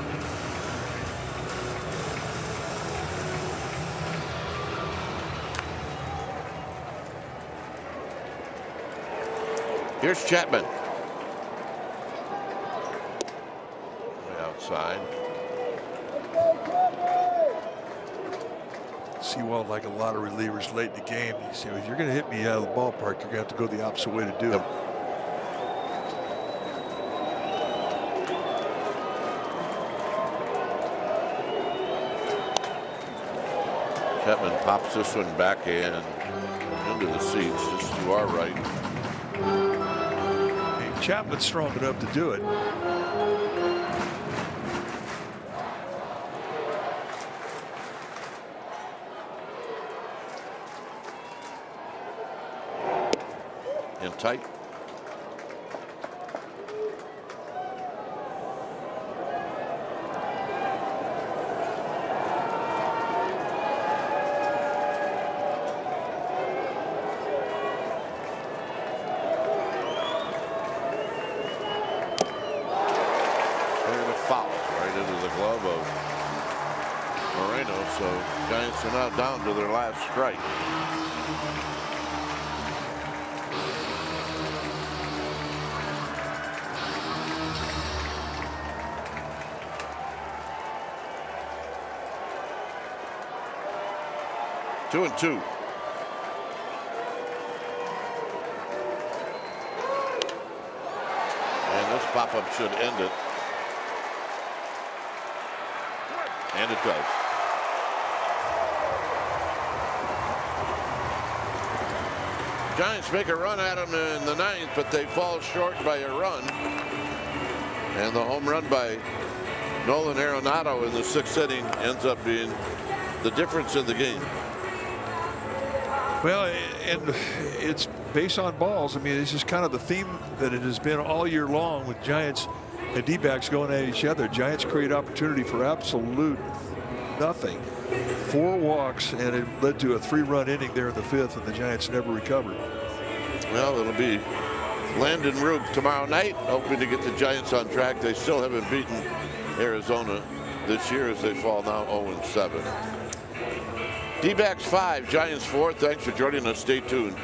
Here's Chapman. Way outside. See, well, like a lot of relievers late in the game, you say, if you're going to hit me out of the ballpark, you're going to have to go the opposite way to do it. Chapman pops this one back in into the seats, just to our right. Hey, Chapman's strong enough to do it. In tight. So Giants are now down to their last strike. Two and two. And this pop-up should end it. And it does. Giants make a run at them in the ninth, but they fall short by a run. And the home run by Nolan Arenado in the sixth inning ends up being the difference in the game. Well, and it's based on balls. I mean, it's just kind of the theme that it has been all year long with Giants and D-backs going at each other. Giants create opportunity for absolute nothing. 4 walks, and it led to a 3-run inning there in the 5th, and the Giants never recovered. Well, it'll be Landon Rube tomorrow night, hoping to get the Giants on track. They still haven't beaten Arizona this year as they fall now 0-7. D-backs 5, Giants 4. Thanks for joining us. Stay tuned.